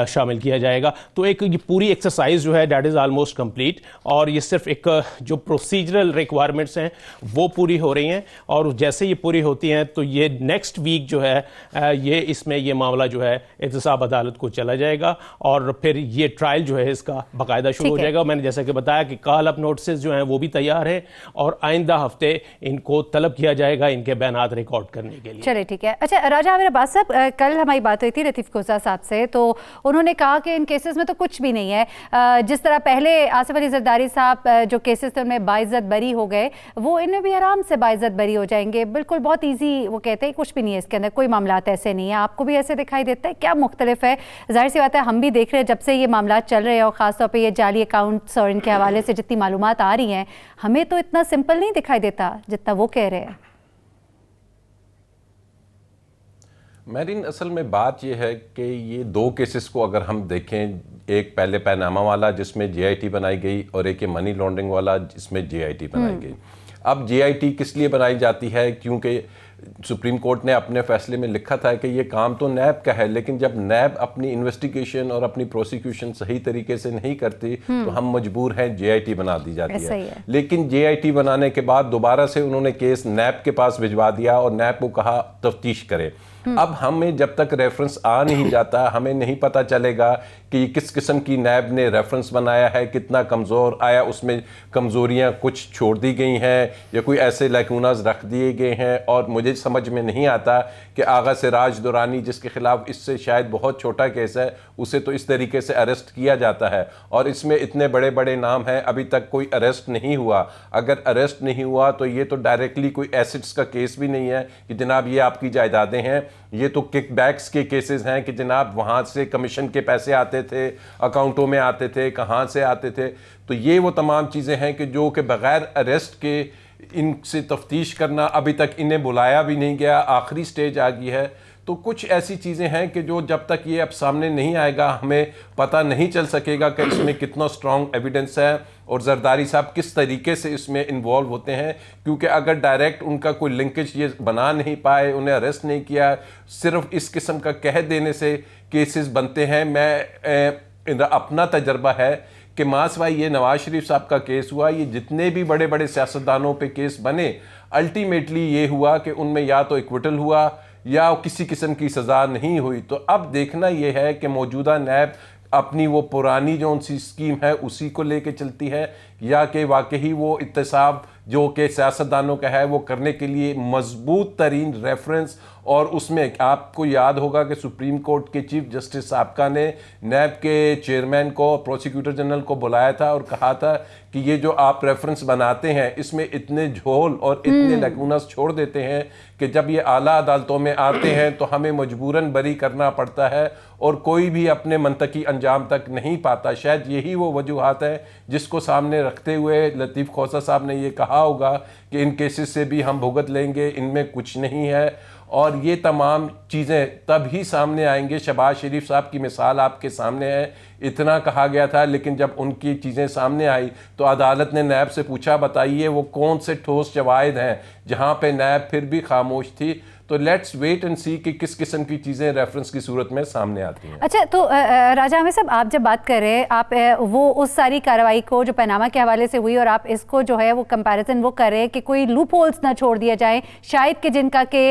शामिल किया जाएगा। तो एक ये पूरी एक्सरसाइज जो है डैट इज़ आलमोस्ट कंप्लीट, और ये सिर्फ एक जो प्रोसीजरल रिक्वायरमेंट्स हैं वो पूरी हो रही हैं। और जैसे ये पूरी होती हैं तो ये नेक्स्ट वीक जो है ये इसमें ये मामला जो है एहतसाब अदालत को चला जाएगा, और फिर ये ट्रायल जो है इसका बाकायदा शुरू हो जाएगा। मैंने जैसा कि बताया कि कॉल अप नोटिस जो हैं वो भी तैयार है, और आइंदा हफ्ते इनको तलब किया जाएगा इनके बयानात रिकॉर्ड करने के लिए। चलिए ठीक है। अच्छा राजा आमिर अब्बास साहब, कल हमारी बात हुई थी लतीफ़ कोसा साहब से, तो उन्होंने कहा कि इन केसेस में तो कुछ भी नहीं है। जिस तरह पहले आसिफ अली जरदारी साहब जो केसेस थे उनमें बाइज्जत बरी हो गए, वो इनमें भी आराम से बाइज्जत बरी हो जाएंगे, बिल्कुल बहुत ईजी इजी, वो कहते हैं कुछ भी नहीं है इसके अंदर, कोई मामलात ऐसे नहीं है, आपको भी ऐसे दिखाई देता है? क्या मुख्तलिफ है? जाहिर सी बात है हम भी देख रहे हैं जब से ये मामलात चल रहे हैं और ख़ासतौर पर ये जाली अकाउंट्स और इनके हवाले से जितनी मालूमात आ रही हैं, हमें तो इतना सिंपल नहीं दिखाई देता जितना वो कह रहे हैं। मेरिन, असल में बात यह है कि ये दो केसेस को अगर हम देखें, एक पहले पैनामा वाला जिसमें जेआईटी बनाई गई और एक ये मनी लॉन्ड्रिंग वाला जिसमें जेआईटी बनाई गई। अब जेआईटी किस लिए बनाई जाती है? क्योंकि सुप्रीम कोर्ट ने अपने फैसले में लिखा था कि ये काम तो नैब का है, लेकिन जब नैब अपनी इन्वेस्टिगेशन और अपनी प्रोसिक्यूशन सही तरीके से नहीं करती तो हम मजबूर हैं जेआईटी बना दी जाती है। लेकिन जेआईटी बनाने के बाद दोबारा से उन्होंने केस नैब के पास भिजवा दिया और नैब को कहा तफ्तीश करे। अब हमें जब तक रेफरेंस आ नहीं जाता, हमें नहीं पता चलेगा कि किस किस्म की नैब ने रेफरेंस बनाया है, कितना कमज़ोर आया, उसमें कमज़ोरियां कुछ छोड़ दी गई हैं या कोई ऐसे लैकूनास रख दिए गए हैं। और मुझे समझ में नहीं आता कि आगा सिराज दुरानी जिसके खिलाफ इससे शायद बहुत छोटा केस है, उसे तो इस तरीके से अरेस्ट किया जाता है और इसमें इतने बड़े बड़े नाम हैं, अभी तक कोई अरेस्ट नहीं हुआ। अगर अरेस्ट नहीं हुआ तो ये तो डायरेक्टली कोई एसेट्स का केस भी नहीं है कि जनाब ये आपकी जायदादें हैं, ये तो किकबैक्स के केसेस हैं कि जनाब वहाँ से कमीशन के पैसे आते थे, अकाउंटों में आते थे, कहाँ से आते थे। तो ये वो तमाम चीज़ें हैं कि जो कि बग़ैर अरेस्ट के इनसे तफ्तीश करना, अभी तक इन्हें बुलाया भी नहीं गया, आखिरी स्टेज आ गई है। तो कुछ ऐसी चीज़ें हैं कि जो जब तक ये अब सामने नहीं आएगा हमें पता नहीं चल सकेगा कि इसमें कितना स्ट्रॉन्ग एविडेंस है और जरदारी साहब किस तरीके से इसमें इन्वॉल्व होते हैं। क्योंकि अगर डायरेक्ट उनका कोई लिंकेज ये बना नहीं पाए, उन्हें अरेस्ट नहीं किया, सिर्फ इस किस्म का कह देने से केसेस बनते हैं। मैं अपना तजर्बा है कि मासवाई ये नवाज शरीफ साहब का केस हुआ, ये जितने भी बड़े बड़े सियासतदानों पे केस बने, अल्टीमेटली ये हुआ कि उनमें या तो इक्विटल हुआ या किसी किस्म की सज़ा नहीं हुई। तो अब देखना यह है कि मौजूदा नैब अपनी वो पुरानी जो उनकी स्कीम है उसी को लेके चलती है या कि वाकई वो इत्तेसाब जो कि सियासतदानों का है वो करने के लिए मजबूत तरीन रेफरेंस। और उसमें आपको याद होगा कि सुप्रीम कोर्ट के चीफ जस्टिस साहबका ने नैब के चेयरमैन को, प्रोसिक्यूटर जनरल को बुलाया था और कहा था कि ये जो आप रेफरेंस बनाते हैं इसमें इतने झोल और इतने लैकूनास छोड़ देते हैं कि जब ये आला अदालतों में आते हैं तो हमें मजबूरन बरी करना पड़ता है और कोई भी अपने मंतकी अंजाम तक नहीं पाता। शायद यही वो वजूहात है जिसको सामने रखते हुए लतीफ़ खोसा साहब ने ये कहा होगा कि इन केसेस से भी हम भुगत लेंगे, इनमें कुछ नहीं है। और ये तमाम चीज़ें तब ही सामने आएंगे। शहबाज शरीफ साहब की मिसाल आपके सामने है, इतना कहा गया था, लेकिन जब उनकी चीज़ें सामने आई तो अदालत ने नैब से पूछा बताइए वो कौन से ठोस शवाहिद हैं जहाँ पे नैब फिर भी खामोश थी। तो लेट्स वेट एंड सी कि किस किस्म की चीज़ें रेफरेंस की सूरत में सामने आती हैं। अच्छा, तो राजा आमिर साहब, आप जब बात कर रहे हैं, आप वो उस सारी कार्रवाई को जो पनामा के हवाले से हुई और आप इसको जो है वो कंपैरिजन वो कर रहे हैं कि कोई लूप होल्स ना छोड़ दिया जाए, शायद कि जिनका के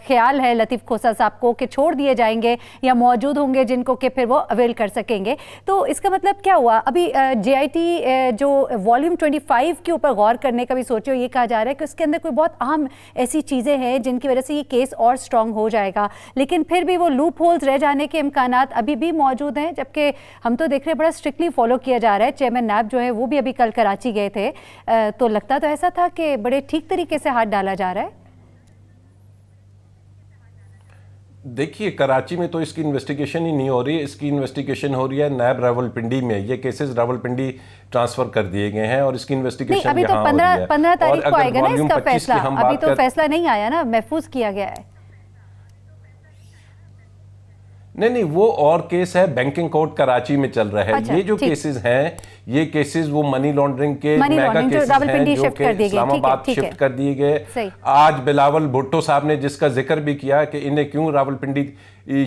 ख्याल है लतीफ़ खोसा साहब को कि छोड़ दिए जाएंगे या मौजूद होंगे जिनको कि फिर वो अवेल कर सकेंगे। तो इसका मतलब क्या हुआ? अभी जेआईटी जो वॉल्यूम 25 के ऊपर गौर करने का भी सोचे, ये कहा जा रहा है कि उसके अंदर कोई बहुत अहम ऐसी चीज़ें हैं जिनकी वजह से ये केस और स्ट्रांग हो जाएगा, लेकिन फिर भी वो लूप होल्स रह जाने के इम्कानात अभी भी मौजूद हैं। जबकि हम तो देख रहे हैं बड़ा स्ट्रिक्टली फॉलो किया जा रहा है। चेयरमैन नैब जो है वो भी अभी कल कराची गए थे, तो लगता तो ऐसा था कि बड़े ठीक तरीके से हाथ डाला जा रहा है। देखिए, कराची में तो इसकी इन्वेस्टिगेशन ही नहीं हो रही, इसकी इन्वेस्टिगेशन हो रही है नैब रावलपिंडी में। ये केसेस रावलपिंडी ट्रांसफर कर दिए गए हैं और इसकी इन्वेस्टिगेशन अभी तो 15 तारीख को आएगा ना इसका फैसला, अभी तो फैसला नहीं आया ना, महफूज किया गया है। नहीं, वो और केस है, बैंकिंग कोर्ट कराची में चल रहा है। अच्छा, ये जो केसेस हैं, ये केसेस वो मनी लॉन्ड्रिंग के मेगा केसेस हैं जो कि इस्लामाबाद शिफ्ट कर दिए गए। आज बिलावल भुट्टो साहब ने जिसका जिक्र भी किया कि इन्हें क्यों रावलपिंडी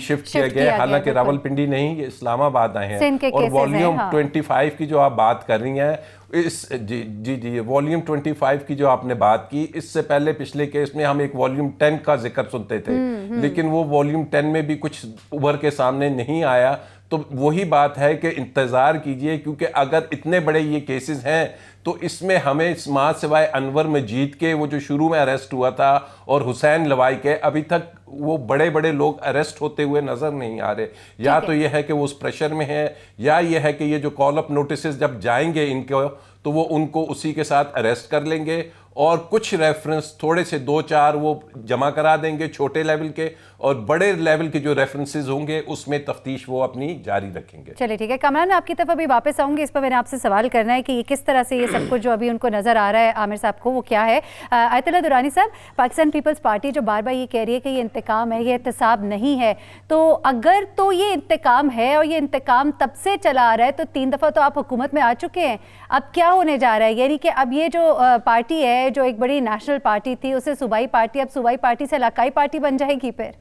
शिफ्ट किया गया, हालांकि रावलपिंडी नहीं, ये इस्लामाबाद आए हैं। और वॉल्यूम 25 की जो आप बात कर रही हैं, इस जी वॉल्यूम 25 की जो आपने बात की, इससे पहले पिछले केस में हम एक वॉल्यूम 10 का जिक्र सुनते थे, लेकिन वो वॉल्यूम 10 में भी कुछ उभर के सामने नहीं आया। तो वही बात है कि इंतज़ार कीजिए, क्योंकि अगर इतने बड़े ये केसेस हैं तो इसमें हमें मां सिवाय अनवर मजीद के वो जो शुरू में अरेस्ट हुआ था और हुसैन लवाई के, अभी तक वो बड़े बड़े लोग अरेस्ट होते हुए नजर नहीं आ रहे। या तो ये है कि वो उस प्रेशर में है, या ये है कि ये जो कॉल अप नोटिस जब जाएंगे इनको तो वो उनको उसी के साथ अरेस्ट कर लेंगे और कुछ रेफरेंस थोड़े से 2-4 वो जमा करा देंगे छोटे लेवल के, और बड़े लेवल के जो रेफरेंसेस होंगे उसमें तफ्तीश वो अपनी जारी रखेंगे। चलिए ठीक है, कमरान आपकी तरफ अभी वापस आऊंगी। इस पर मैंने आपसे सवाल करना है कि ये किस तरह से ये सब कुछ जो अभी उनको नजर आ रहा है आमिर साहब को, वो क्या है। आयतुल्लाह दुरानी साहब, पाकिस्तान पीपल्स पार्टी जो बार बार ये कह रही है कि ये इंतकाम है, ये एहतसाब नहीं है, तो अगर तो ये इंतकाम है और ये इंतकाम तब से चला आ रहा है, तो 3 दफ़ा तो आप हुकूमत में आ चुके हैं, अब क्या होने जा रहा है? यानी कि अब ये जो पार्टी है जो एक बड़ी नेशनल पार्टी थी, उससे सूबाई पार्टी, अब सूबाई पार्टी से इलाकाई पार्टी बन जाएगी फिर?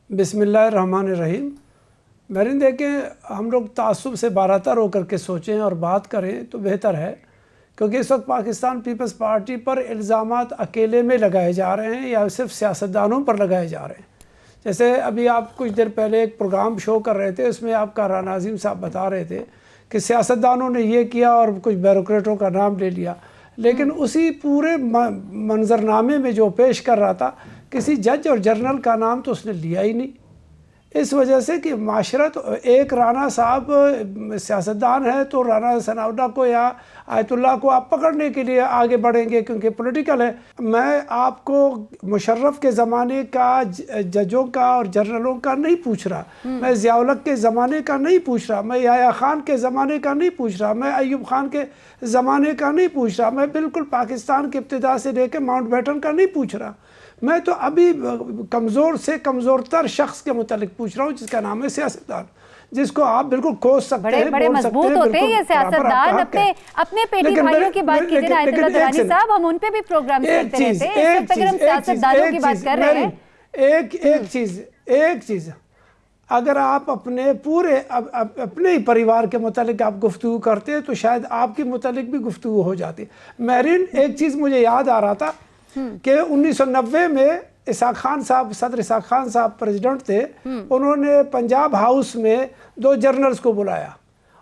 बिस्मिल्लाहिर्रहमानिर्रहीम। मेरिन देखें, हम लोग तासुब से बारातर होकर के सोचें और बात करें तो बेहतर है, क्योंकि इस वक्त पाकिस्तान पीपल्स पार्टी पर इल्ज़ामात अकेले में लगाए जा रहे हैं या सिर्फ सियासतदानों पर लगाए जा रहे हैं। जैसे अभी आप कुछ देर पहले एक प्रोग्राम शो कर रहे थे, उसमें आपका राना अज़ीम साहब बता रहे थे कि सियासतदानों ने ये किया और कुछ ब्यूरोक्रेटों का नाम ले लिया, लेकिन उसी पूरे मंजरनामे में जो पेश कर रहा था, किसी जज और जर्नल का नाम तो उसने लिया ही नहीं। इस वजह से कि माशरत, एक राना साहब सियासतदान है तो राना सनाउल्लाह को या आयतुल्लाह को आप पकड़ने के लिए आगे बढ़ेंगे क्योंकि पॉलिटिकल है। मैं आपको मुशर्रफ के ज़माने का, जजों का और जर्नलों का नहीं पूछ रहा, मैं ज़ियाउल हक के ज़माने का नहीं पूछ रहा, मैं याया खान के ज़माने का नहीं पूछ रहा, मैं अयूब खान के ज़माने का नहीं पूछ रहा, मैं बिल्कुल पाकिस्तान के इब्तिदा से लेकर माउंट बैटन का नहीं पूछ रहा। मैं तो अभी कमज़ोर से कमज़ोर तर शख्स के मुतालिक पूछ रहा हूँ जिसका नाम है सियासतदान, जिसको आप बिल्कुल खोज सकते हैं, बड़े मजबूत होते हैं ये सियासतदान। अपने पेटी भाइयों की बात कीजिए ना आयतुल्लाह दुरानी साहब, हम उन पे भी प्रोग्राम करते रहते हैं। इस वक्त अगर हम सियासतदानों की बात कर रहे हैं, एक चीज़ अगर आप अपने पूरे अपने ही परिवार के मुतालिक आप गुफ्तगू करते हैं तो शायद आपके मुतालिक भी गुफ्तगू हो जाती। मेरिन, एक चीज़ मुझे याद आ रहा था कि 1990 में इसाक खान साहब, सदर इसाक खान साहब प्रेसिडेंट थे, उन्होंने पंजाब हाउस में 2 जर्नल्स को बुलाया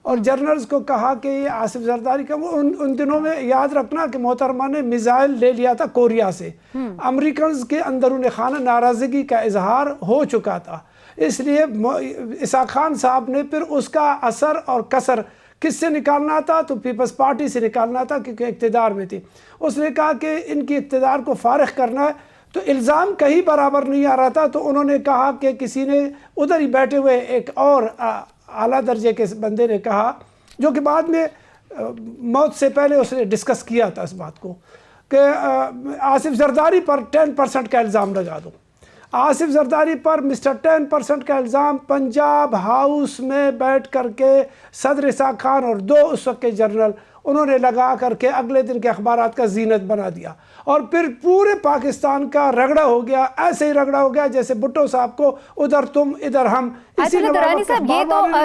और जर्नल्स को कहा कि ये आसिफ जरदारी का, उन दिनों में याद रखना कि मोहतरमा ने मिसाइल ले लिया था कोरिया से, अमेरिकन के अंदरूनी खाना नाराज़गी का इजहार हो चुका था, इसलिए इसाक खान साहब ने फिर उसका असर और कसर किससे निकालना था, तो पीपल्स पार्टी से निकालना था क्योंकि इक़्तिदार में थी। उसने कहा कि इनकी इक़्तिदार को फारिग करना है, तो इल्ज़ाम कहीं बराबर नहीं आ रहा था, तो उन्होंने कहा कि किसी ने उधर ही बैठे हुए एक और आला दर्जे के बंदे ने कहा, जो कि बाद में मौत से पहले उसने डिस्कस किया था इस बात को, कि आसिफ जरदारी पर 10% का इल्ज़ाम लगा दो। आसिफ जरदारी पर मिस्टर 10% का इल्ज़ाम पंजाब हाउस में बैठ करके सदर इसाक खान और 2 उस वक्त के जर्नल उन्होंने लगा करके अगले दिन के अखबारात का जीनत बना दिया, और फिर पूरे पाकिस्तान का रगड़ा हो गया। ऐसे ही रगड़ा हो गया जैसे भुट्टो साहब को उधर तुम इधर हम। दुरानी साहब,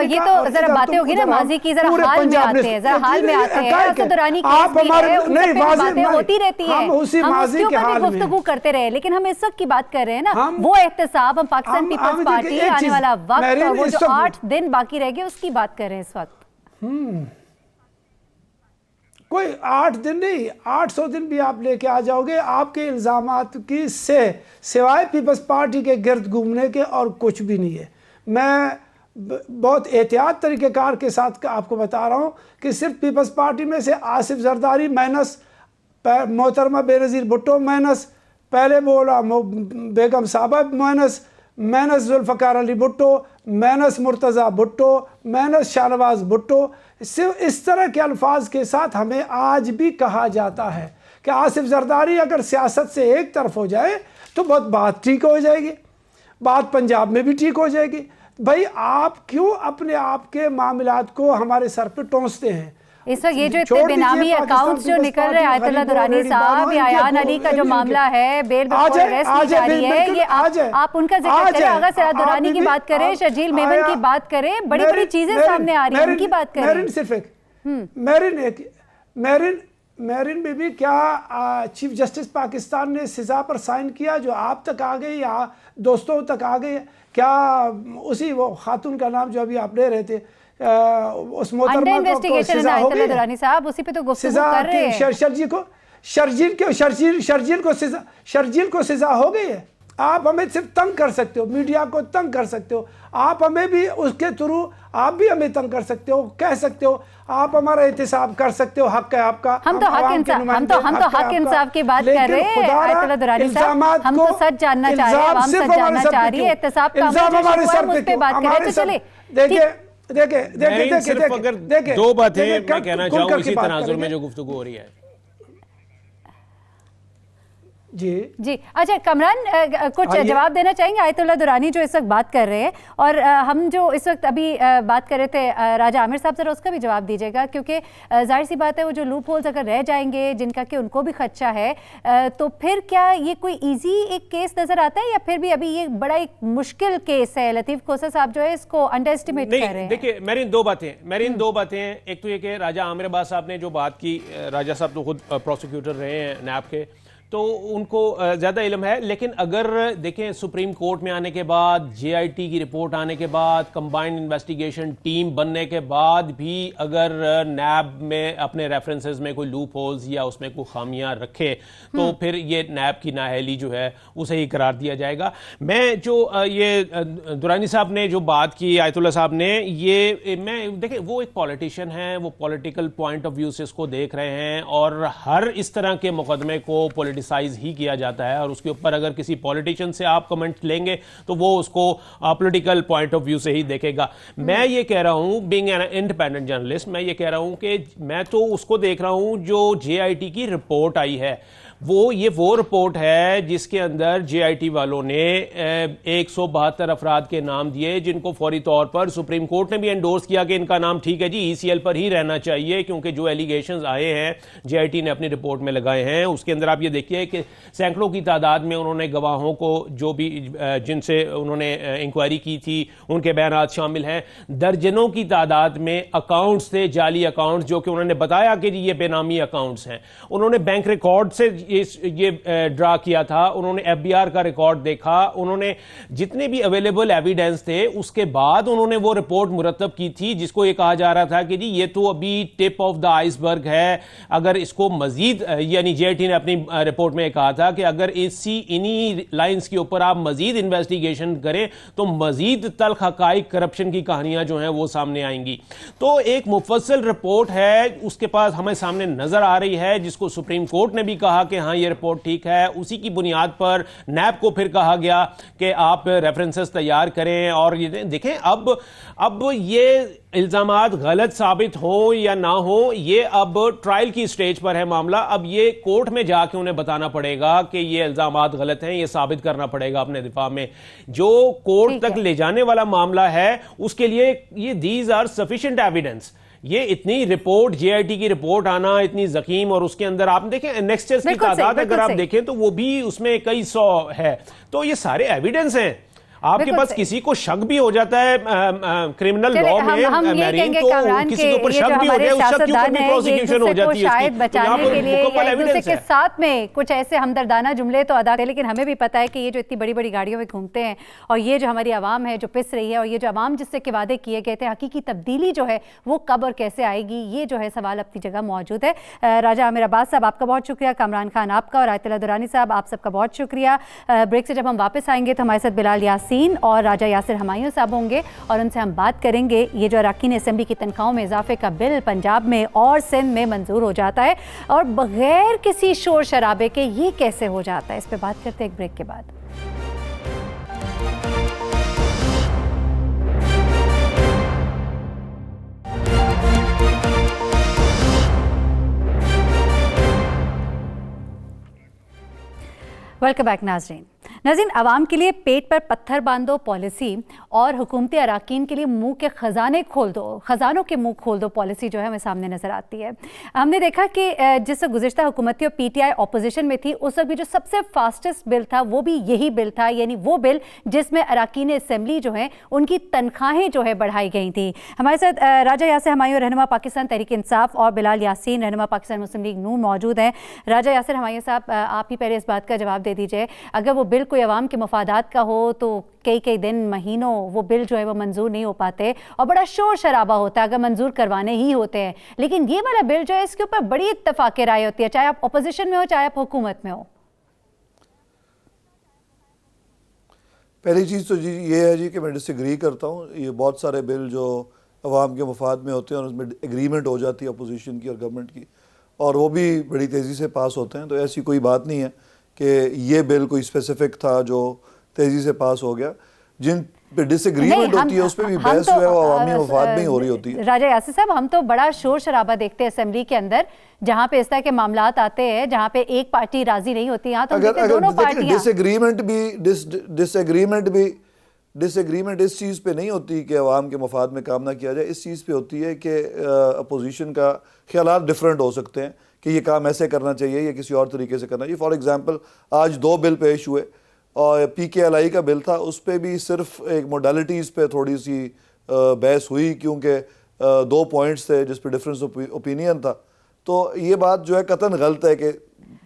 ये तो जरा बातें होगी ना माजी की, जरा हाल में आते हैं, जरा हाल में आते हैं। दुरानी बातें होती रहती हैं, हम उसके ऊपर भी गुफ्तगू करते रहे, लेकिन हम इस वक्त की बात कर रहे हैं ना, वो एहतसाब, हम पाकिस्तान पीपल्स पार्टी आने वाला वक्त और वो जो 8 दिन बाकी रह गए उसकी बात कर रहे हैं इस वक्त। कोई 8 दिन नहीं, 800 दिन भी आप लेके आ जाओगे, आपके इल्ज़ामात की से सिवाय पीपल्स पार्टी के गिर्द घूमने के और कुछ भी नहीं है। मैं बहुत एहतियात तरीक़ेकार के साथ आपको बता रहा हूँ कि सिर्फ पीपल्स पार्टी में से आसिफ जरदारी माइनस, मोहतरमा बेनज़ीर भुट्टो माइनस, पहले बोला बेगम साहबा minus Zulfiqar Ali Bhutto minus Murtaza Bhutto minus Shahnawaz Bhutto. सिर्फ इस तरह के अल्फाज के साथ हमें आज भी कहा जाता है कि आसिफ जरदारी अगर सियासत से एक तरफ हो जाए तो बहुत बात ठीक हो जाएगी, बात पंजाब में भी ठीक हो जाएगी। भाई, आप क्यों अपने आप के मामलात को हमारे सर पे टोंसते हैं? इस वक्त ये जो इतने बेनामी अकाउंट्स जो निकल रहे हैं आयतुल्लाह दुरानी साहब, या अयान अली का जो मामला है, बेल बिफोर अरेस्ट की जा रही है, ये आप उनका जिक्र करें, अगर सयाद दुरानी की बात करें, शर्जील मेमन की बात करें, बड़ी बड़ी चीजें सामने आ रही हैं, उनकी बात करें। मेरिन सिर्फ एक मेरिन में भी क्या चीफ जस्टिस पाकिस्तान ने सजा पर साइन किया जो आप तक आ गई या दोस्तों तक आ गई? क्या उसी वो खातून का नाम जो अभी आप ले रहे थे, उस मोहतरमा को सजा हो गई? दुरानी साहब उसी पे तो गुफ्तगू कर रहे हैं। शर्जील को सजा हो गई है। आप हमें सिर्फ तंग कर सकते हो, मीडिया को तंग कर सकते हो, आप हमें भी उसके थ्रू आप भी हमें तंग कर सकते हो, कह सकते हो, आप हमारा एहतिसाब कर सकते हो, हक है आपका। हम तो हक इंसाफ की बात कर रहे हैं आयतुल्लाह दुरानी साहब, हम तो सच जानना चाह रहे हैं, आवाम सच जानना चाह रही है, एहतिसाब का हमारे सर उस पे बात करें। तो चले देखिए दो बातें मैं कहना चाहूँ इसी तनाजुर में जो गुफ्तगू हो रही है। जी अच्छा कमरान, कुछ जवाब देना चाहेंगे आयतुल्लाह दुरानी जो इस वक्त बात कर रहे हैं, और हम जो इस वक्त अभी बात कर रहे थे राजा आमिर साहब, जरा उसका भी जवाब दीजिएगा, क्योंकि जाहिर सी बात है वो जो लूप होल्स अगर रह जाएंगे जिनका कि उनको भी खदशा है, तो फिर क्या ये कोई ईजी एक केस नजर आता है, या फिर भी अभी ये बड़ा एक मुश्किल केस है? लतीफ खोसा साहब जो है इसको अंडर एस्टिमेट कर रहे हैं। देखिए मेरी दो बातें हैं, एक तो ये कि राजा आमिर अब्बास साहब ने जो बात की, राजा साहब तो खुद प्रोसिक्यूटर रहे हैं नैब के, तो उनको ज़्यादा इल्म है, लेकिन अगर देखें सुप्रीम कोर्ट में आने के बाद, जेआईटी की रिपोर्ट आने के बाद, कंबाइंड इन्वेस्टिगेशन टीम बनने के बाद भी अगर नैब में अपने रेफरेंसेस में कोई लूप होल्स या उसमें कोई खामियां रखे तो फिर ये नैब की नाअहली जो है उसे ही करार दिया जाएगा। मैं जो ये दुरानी साहब ने जो बात की, आयतुल्लाह साहब ने, ये मैं देखें वो एक पॉलिटिशियन है, वो पॉलिटिकल पॉइंट ऑफ व्यू से इसको देख रहे हैं, और हर इस तरह के मुकदमे को साइज ही किया जाता है, और उसके ऊपर अगर किसी पॉलिटिशियन से आप कमेंट लेंगे तो वो उसको पॉलिटिकल पॉइंट ऑफ व्यू से ही देखेगा। मैं ये कह रहा हूं, बीइंग एन इंडिपेंडेंट जर्नलिस्ट, मैं ये कह रहा हूं कि मैं तो उसको देख रहा हूं जो जेआईटी की रिपोर्ट आई है, वो रिपोर्ट है जिसके अंदर जेआईटी वालों ने 172 अफराद के नाम दिए, जिनको फौरी तौर पर सुप्रीम कोर्ट ने भी एंडोर्स किया कि इनका नाम ठीक है जी, ईसीएल पर ही रहना चाहिए, क्योंकि जो एलिगेशंस आए हैं जेआईटी ने अपनी रिपोर्ट में लगाए हैं, उसके अंदर आप ये देखिए कि सैकड़ों की तादाद में उन्होंने गवाहों को, जो भी जिनसे उन्होंने इंक्वायरी की थी, उनके बयानात शामिल हैं। दर्जनों की तादाद में अकाउंट्स थे, जाली अकाउंट्स, जो कि उन्होंने बताया कि जी ये बेनामी अकाउंट्स हैं। उन्होंने बैंक रिकॉर्ड से ये ड्रा किया था, उन्होंने एफबीआर का रिकॉर्ड देखा, उन्होंने जितने भी अवेलेबल एविडेंस थे उसके बाद उन्होंने वो रिपोर्ट मुरतब की थी, जिसको ये कहा जा रहा था कि जी ये तो अभी टिप ऑफ द आइसबर्ग है, अगर इसको मजीद, यानी जेआईटी ने अपनी रिपोर्ट में कहा था कि अगर इन्हीं लाइंस के ऊपर आप मजीद इन्वेस्टिगेशन करें तो मजीद तल्ख हकाइक, करप्शन की कहानियां जो हैं वो सामने आएंगी। तो एक मुफस्सल रिपोर्ट है उसके पास हमें सामने नजर आ रही है, जिसको सुप्रीम कोर्ट ने भी कहा कि हाँ ये रिपोर्ट ठीक है। उसी की बुनियाद पर नैब को फिर कहा गया कि आप रेफरेंसेस तैयार करें, और ये देखें अब ये इल्जामात गलत साबित हो या ना हो, ये अब ट्रायल की स्टेज पर है मामला। अब ये कोर्ट में जाके उन्हें बताना पड़ेगा कि ये इल्जामात गलत हैं, ये साबित करना पड़ेगा अपने दिफा में। जो कोर्ट तक ले जाने वाला मामला है उसके लिए ये दीज आर सफिशिएंट एविडेंस। ये इतनी रिपोर्ट, जेआईटी की रिपोर्ट आना इतनी जकीम, और उसके अंदर आप देखें नेक्स्टर्स की तादाद अगर आप देखें तो वो भी उसमें कई सौ है, तो ये सारे एविडेंस हैं। आपके पास किसी को शक भी हो जाता है क्रिमिनल लॉ में, मैरीन, तो किसी के ऊपर शक भी हो जाए, उस शक के ऊपर भी प्रोसिक्यूशन हो जाती है शायद बचाने के लिए एक दूसरे के साथ में कुछ ऐसे हमदर्दाना जुमले तो अदा, लेकिन हमें भी पता है कि ये जो इतनी बड़ी बड़ी गाड़ियों में घूमते हैं, और ये जो हमारी आवाम है जो पिस रही है, और ये जो आवाम जिससे के वादे किए गए थे, हकीकी तब्दीली जो है वो कब और कैसे आएगी, ये जो है सवाल अपनी जगह मौजूद है। राजा आमिर अब्बास साहब आपका बहुत शुक्रिया, कामरान खान आपका, और आयतुल्लाह दुरानी साहब आप सबका बहुत शुक्रिया। ब्रेक से जब हम वापस आएंगे तो हमारे साथ बिलाल यासीन और राजा यासिर हमायूं साहब होंगे, और उनसे हम बात करेंगे ये जो अरकान असेंबली की तनख्वाहों में इजाफे का बिल पंजाब में और सिंध में मंजूर हो जाता है, और बगैर किसी शोर शराबे के ये कैसे हो जाता है, इस पर बात करते हैं एक ब्रेक के बाद। वेलकम बैक नाज़रीन, आवाम के लिए पेट पर पत्थर बांधो पॉलिसी और हुकूमती अराकीन के लिए मुंह के खजानों के मुंह खोल दो पॉलिसी जो है हमें सामने नजर आती है। हमने देखा कि जिस गुज़िश्ता हुकूमती और पीटीआई ऑपोजिशन में थी, उस वक्त भी जो सबसे फास्टेस्ट बिल था वो भी यही बिल था, यानी वो बिल जिसमें अराकीन असेंबली जो है उनकी तनख्वाहें जो है बढ़ाई गई थी। हमारे साथ राजा यासिर हमायूं रहनुमा पाकिस्तान तहरीक इंसाफ और बिलाल यासीन रहनुमा पाकिस्तान मुस्लिम लीग नून मौजूद हैं। राजा यासिर हमायूं साहब, आप ही पहले इस बात का जवाब दे दीजिए, अगर वो बिल कोई अवाम के मफादात का हो तो कई दिन महीनों वो बिल जो है वो मंजूर नहीं हो पाते और बड़ा शोर शराबा होता है अगर मंजूर करवाने ही होते हैं, लेकिन ये वाला बिल जो है इसके ऊपर बड़ी इत्तफाक राय होती है, चाहे आप अपोजिशन में हो चाहे आप हुकूमत में हो। पहली चीज़ तो जी ये है जी कि मैं डिसएग्री करता हूँ। ये बहुत सारे बिल जो अवाम के मफाद में होते हैं और उसमें एग्रीमेंट हो जाती है अपोजिशन की और गवर्नमेंट की, और वो भी बड़ी तेज़ी से पास होते हैं। तो ऐसी कोई बात नहीं है कि ये बिल कोई स्पेसिफिक था जो तेज़ी से पास हो गया। जिन पे डिसएग्रीमेंट होती है उस पर भी बहस जो है वो अवामी मफाद में ही हो रही होती है। राजा यासिर साहब, हम तो बड़ा शोर शराबा देखते हैं असेंबली के अंदर जहां पे इस तरह के मामलात आते हैं जहां पे एक पार्टी राजी नहीं होती। यहाँ तो दोनों पार्टियां डिसएग्रीमेंट इस चीज़ पे नहीं होती कि अवाम के मफाद में काम ना किया जाए। इस चीज़ पे होती है कि अपोजिशन का ख्यालात डिफरेंट हो सकते हैं कि ये काम ऐसे करना चाहिए या किसी और तरीके से करना चाहिए। फॉर एग्जांपल आज 2 बिल पेश हुए और PKLI का बिल था, उस पर भी सिर्फ एक मोडालिटीज़ पे थोड़ी सी बहस हुई क्योंकि 2 पॉइंट्स थे जिस पे डिफरेंस ओपिनियन था। तो ये बात जो है कतन गलत है कि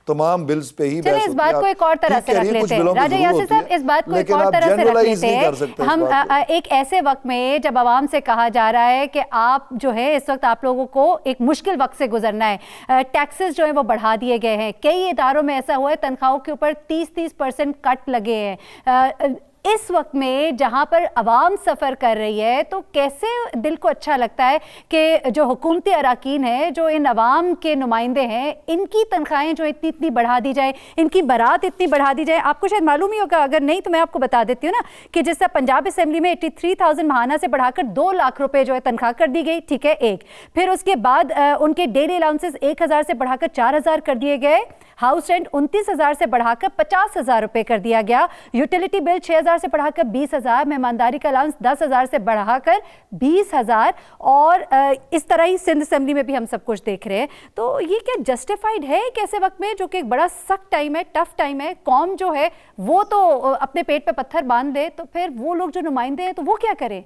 तमाम बिल्स पे ही चलिए इस बात को एक और तरह से रख लेते हैं। राजा यासिर साहब, इस बात को एक और तरह से रख लेते हैं। हम एक ऐसे वक्त में जब आवाम से कहा जा रहा है कि आप जो है इस वक्त आप लोगों को एक मुश्किल वक्त से गुजरना है, टैक्सेस जो है वो बढ़ा दिए गए हैं, कई इदारों में ऐसा हुआ है तनख्वाहों के ऊपर 30% कट लगे हैं। इस वक्त में जहां पर आवाम सफ़र कर रही है तो कैसे दिल को अच्छा लगता है कि जो हुकूमती अराकीन है, जो इन आवाम के नुमाइंदे हैं, इनकी तनख्वाहें जो इतनी बढ़ा दी जाए, इनकी बारात इतनी बढ़ा दी जाए। आपको शायद मालूम ही होगा, अगर नहीं तो मैं आपको बता देती हूँ ना, कि जैसे पंजाब असेंबली में 83,000 माहाना से बढ़ाकर 2 लाख रुपए जो है तनख्वाह कर दी गई, ठीक है, एक। फिर उसके बाद उनके डेली अलाउंसेस 1,000 से बढ़ाकर 4,000 कर दिए गए। हाउस रेंट 29,000 से बढ़ाकर 50,000 रुपए कर दिया गया। यूटिलिटी बिल 6,000 से बढ़ाकर 20,000, मेहमानदारी का अलाउंस 10,000 से बढ़ाकर 20,000, और इस तरह ही सिंध असेंबली में भी हम सब कुछ देख रहे हैं। तो ये क्या जस्टिफाइड है कैसे वक्त में, जो कि एक बड़ा सख्त टाइम है, टफ टाइम है, कौम जो है वो तो अपने पेट पे पत्थर बांध दे, तो फिर वो लोग जो नुमाइंदे हैं तो वो क्या करें?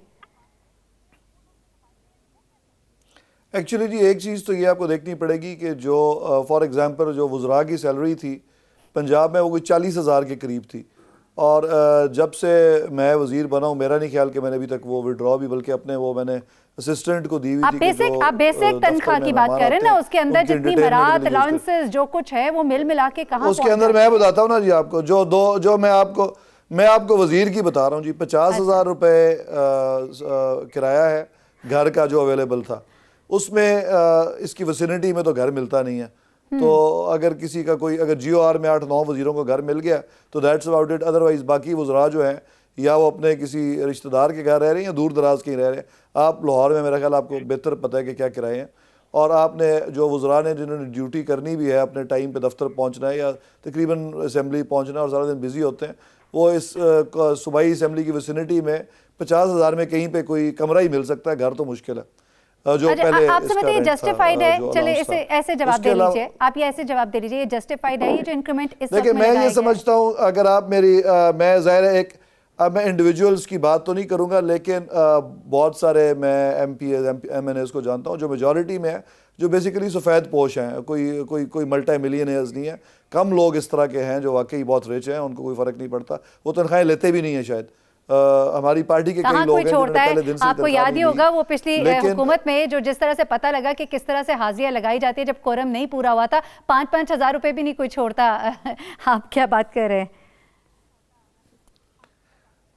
एक्चुअली जी एक चीज़ तो ये आपको देखनी पड़ेगी कि जो फॉर एग्जांपल जो वज़रा की सैलरी थी पंजाब में वो कोई 40,000 के करीब थी, और जब से मैं वज़ीर बना हूँ मेरा नहीं ख्याल कि मैंने अभी तक वो विड्रॉ भी, बल्कि अपने वो मैंने असिस्टेंट को दी हुई थी। आप बेसिक तनख्वाह की बात कर रहे हैं ना, उसके अंदर जितनी बरात अलाउंसेस जो कुछ है वो मिल मिला के कहाँ उसके अंदर मैं बताता हूँ ना जी आपको, जो मैं आपको वज़ीर की बता रहा हूँ जी, 50,000 रुपये किराया है घर का जो अवेलेबल था, उसमें इसकी विसिनिटी में तो घर मिलता नहीं है। तो अगर किसी का कोई अगर GOR में 8-9 वज़ीरों को घर मिल गया तो दैट्स अबाउट इट। अदरवाइज बाकी वज़रा जो हैं या वो अपने किसी रिश्तेदार के घर रह रहे हैं या दूर दराज के रह रहे हैं। आप लाहौर में मेरा ख्याल आपको बेहतर पता है कि क्या किराए हैं, और आपने जो वज़रा ने जिन्होंने ड्यूटी करनी भी है, अपने टाइम पे दफ्तर पहुंचना है या तकरीबन असेंबली पहुंचना और सारा दिन बिजी होते हैं, वो इस सूबाई असेंबली की विसिनिटी में 50,000 में कहीं पे कोई कमरा ही मिल सकता है, घर तो मुश्किल है। जो पहले आप समझते हैं जस्टिफाइड है? चलिए इसे ऐसे जवाब दे लीजिए, आप ये ऐसे जवाब दे लीजिए, ये जस्टिफाइड है ये जो इंक्रीमेंट इस वक्त में मैं ये समझता हूँ, अगर आप मेरी मैं ज़ाहिर है अब मैं इंडिविजुअल्स की बात तो नहीं करूँगा, लेकिन बहुत सारे मैं MPs को जानता हूँ जो मेजॉरिटी में है, जो बेसिकली सफ़ेद पोश हैं, कोई मल्टी मिलियनर्स नहीं है। कम लोग इस तरह के हैं जो वाकई बहुत रिच हैं, उनको कोई फ़र्क नहीं पड़ता, वो तनख्वाहें लेते भी नहीं है शायद। हमारी पार्टी के कई लोग हैं जिन्होंने पहले दिन से आपको याद ही होगा वो पिछली हुकूमत में जो जिस तरह से पता लगा कि किस तरह से हाजिरियां लगाई जाती है जब कोरम नहीं पूरा हुआ था, 5-5 हज़ार रुपए भी नहीं कोई छोड़ता। आप क्या बात कर रहे हैं?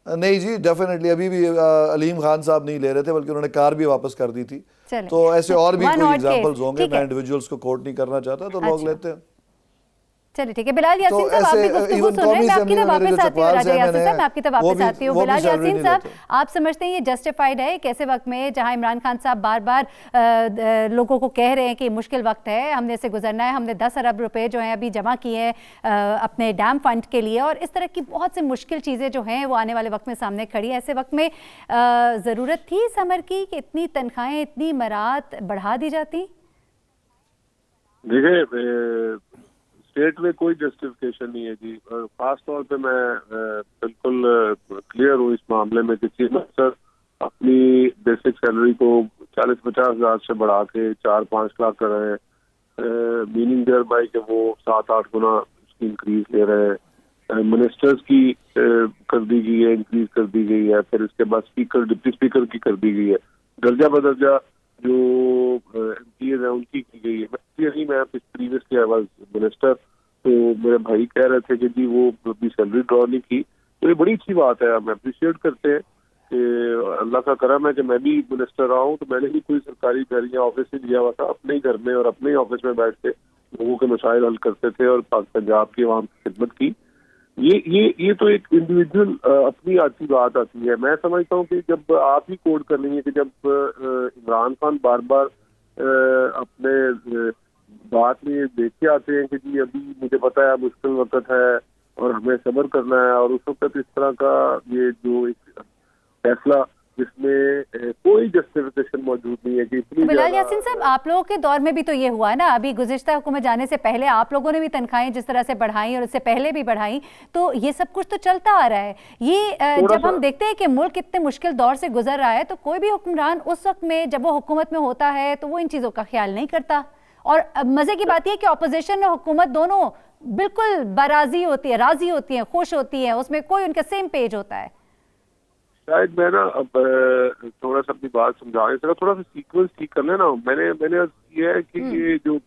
नहीं जी, डेफिनेटली अभी भी अलीम खान साहब नहीं ले रहे थे, बल्कि उन्होंने कार भी वापस कर दी थी। तो ऐसे और भी कोई एग्जांपल्स होंगे, मैं इंडिविजुअल्स को कोट नहीं करना चाहता, तो लोग लेते हैं। चलिए ठीक है, बिलाल यासीन साहब आप भी गुफ्तगू सुन रहे हैं, मैं आपकी तरफ वापस आती हूँ। राजा यासीन साहब मैं आपकी तरफ वापस आती हूँ। बिलाल यासीन साहब, आप समझते हैं ये जस्टिफाइड है कैसे वक्त में जहां इमरान खान साहब बार बार लोगों को कह रहे हैं कि मुश्किल वक्त है, हमने इसे गुजरना है, हमने 10 अरब रुपए जो हैं अभी जमा किए हैं अपने डैम फंड के लिए, और इस तरह की बहुत सी मुश्किल चीज़ें जो हैं वो आने वाले वक्त में सामने खड़ी है। ऐसे वक्त में ज़रूरत थी समर की कि इतनी तनख्वाहें, इतनी मरात बढ़ा दी जाती? देखिए स्टेट में कोई जस्टिफिकेशन नहीं है जी, खास तौर पे मैं बिल्कुल क्लियर हूँ इस मामले में कि चीफ मिनिस्टर अपनी बेसिक सैलरी को 40-50 हज़ार से बढ़ा के 4-5 लाख कर रहे हैं, मीनिंग देयर बाय कि वो 7-8 गुना उसकी इंक्रीज ले रहे हैं। मिनिस्टर्स की कर दी गई है, इंक्रीज कर दी गई है, फिर इसके बाद स्पीकर, डिप्टी स्पीकर की कर दी गई है, दर्जा बदर्जा जो MPs है उनकी की गई है। मैं प्रीवियसली आई वाज मिनिस्टर, तो मेरे भाई कह रहे थे कि जी वो अभी सैलरी ड्रॉ नहीं की, तो ये बड़ी अच्छी बात है, हम अप्रिशिएट करते हैं कि अल्लाह का करम है कि मैं भी मिनिस्टर रहा हूँ, तो मैंने भी कोई सरकारी घर या ऑफिस ही लिया हुआ था, अपने ही घर में और अपने ही ऑफिस में बैठ के लोगों के मसाइल हल करते थे और पंजाब की आवाम की खिदमत की। ये तो एक इंडिविजुअल अपनी आती बात आती है। मैं समझता हूँ कि जब आप ही कोड कर लेंगे कि जब इमरान खान बार बार अपने बात में देख के आते हैं कि जी अभी मुझे पता है मुश्किल वक्त है और हमें सब्र करना है, और उस वक्त इस तरह का ये जो एक फैसला जिसमें कोई जस्टिफिकेशन मौजूद नहीं है कि इतनी बिलाल यासीन साहब, आप लोगों के दौर में भी तो ये हुआ है ना, अभी गुज़िश्ता हुकूमत जाने से पहले आप लोगों ने भी तनख्वाहें जिस तरह से बढ़ाई और उससे पहले भी बढ़ाई, तो ये सब कुछ तो चलता आ रहा है। ये जब हम देखते हैं कि मुल्क इतने मुश्किल दौर से गुजर रहा है, तो कोई भी हुक्मरान उस वक्त में जब वो हुकूमत में होता है तो वो इन चीज़ों का ख्याल नहीं करता। और मज़े की बात यह कि अपोजिशन और हुकूमत दोनों बिल्कुल राजी होती है, खुश होती है, उसमें कोई उनका सेम पेज होता है। शायद मैं ना अब थोड़ा सा अपनी बात समझाने से थोड़ा सा सीक्वेंस ठीक कर लेना। मैंने किया है कि ये जो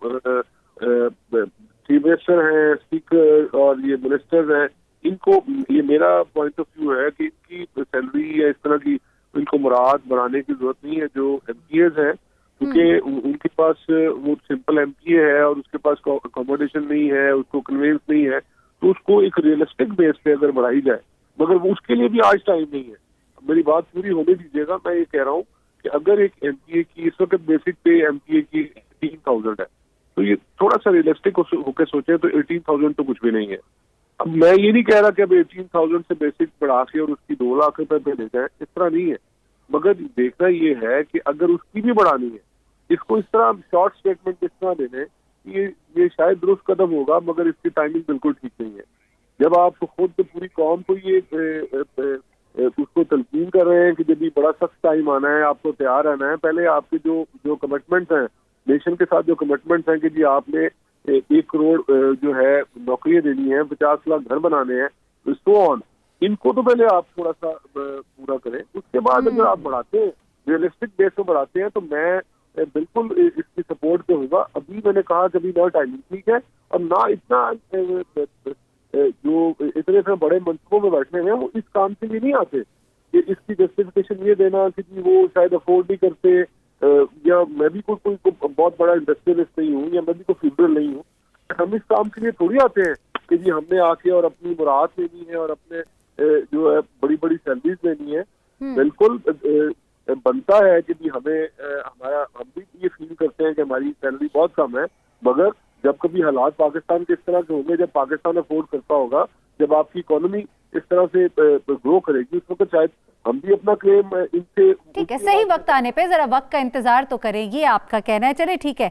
चीफ मिनिस्टर हैं, स्पीकर और ये मिनिस्टर्स हैं, इनको ये मेरा पॉइंट ऑफ व्यू है कि इनकी सैलरी या इस तरह की इनको मुराद बनाने की जरूरत नहीं है। जो एमपीएज हैं, क्योंकि उनके पास वो सिंपल एमपीए है और उसके पास अकोमोडेशन नहीं है, उसको कन्वेंस नहीं है, तो उसको एक रियलिस्टिक बेस पे अगर बढ़ाई जाए, मगर वो उसके लिए भी आज टाइम नहीं है। मेरी बात पूरी होने दीजिएगा। मैं ये कह रहा हूँ कि अगर एक एमपीए की इस वक्त बेसिक पे एमपीए की 18,000 है, तो ये थोड़ा सा रियलिस्टिक होकर सोचे तो 18,000 तो कुछ भी नहीं है। अब मैं ये नहीं कह रहा कि अब 18,000 से बेसिक बढ़ा के और उसकी 2 लाख रुपए पे ले जाए, इस तरह नहीं है, मगर देखना ये है कि अगर उसकी भी बढ़ानी है, इसको इस तरह शॉर्ट स्टेटमेंट इस तरह देने, ये शायद दुरुस्त कदम होगा, मगर इसकी टाइमिंग बिल्कुल ठीक नहीं है। जब आप खुद पूरी कौम को ये उसको तलकीन कर रहे हैं कि जब भी बड़ा सख्त टाइम आना है, आपको तैयार रहना है, पहले आपके जो कमिटमेंट्स हैं नेशन के साथ, जो कमिटमेंट्स हैं कि जी आपने 1 करोड़ जो है नौकरियां देनी है, 50 लाख घर बनाने हैं, सो ऑन, इनको तो पहले आप थोड़ा सा पूरा करें। उसके बाद अगर आप बढ़ाते हैं, रियलिस्टिक बेस पे बढ़ाते हैं, तो मैं बिल्कुल इसकी सपोर्ट पे होगा। अभी मैंने कहा कि अभी ना टाइमिंग ठीक है और ना इतना जो इतने बड़े मंसूबों में बैठने हैं वो इस काम के लिए नहीं आते कि इसकी जस्टिफिकेशन ये देना कि जी वो शायद अफोर्ड नहीं करते, या मैं भी कोई बहुत बड़ा इंडस्ट्रियलिस्ट नहीं हूँ या मैं भी कोई फ्यूडरल नहीं हूँ। हम इस काम के लिए थोड़ी आते हैं कि जी हमने आके और अपनी मुराद लेनी है और अपने जो है बड़ी बड़ी सैलरीज लेनी है। बिल्कुल बनता है कि जी हमें हम भी ये फील करते हैं कि हमारी सैलरी बहुत कम है, मगर जब कभी हालात पाकिस्तान के इस तरह के होंगे, जब पाकिस्तान अफोर्ड करता होगा, जब आपकी इकोनॉमी इस तरह से ग्रो करेगी, उस वक्त शायद हम भी अपना क्लेम इनसे। ठीक है, सही वक्त आने पे जरा वक्त का इंतजार तो करें, ये आपका कहना है। चले ठीक है,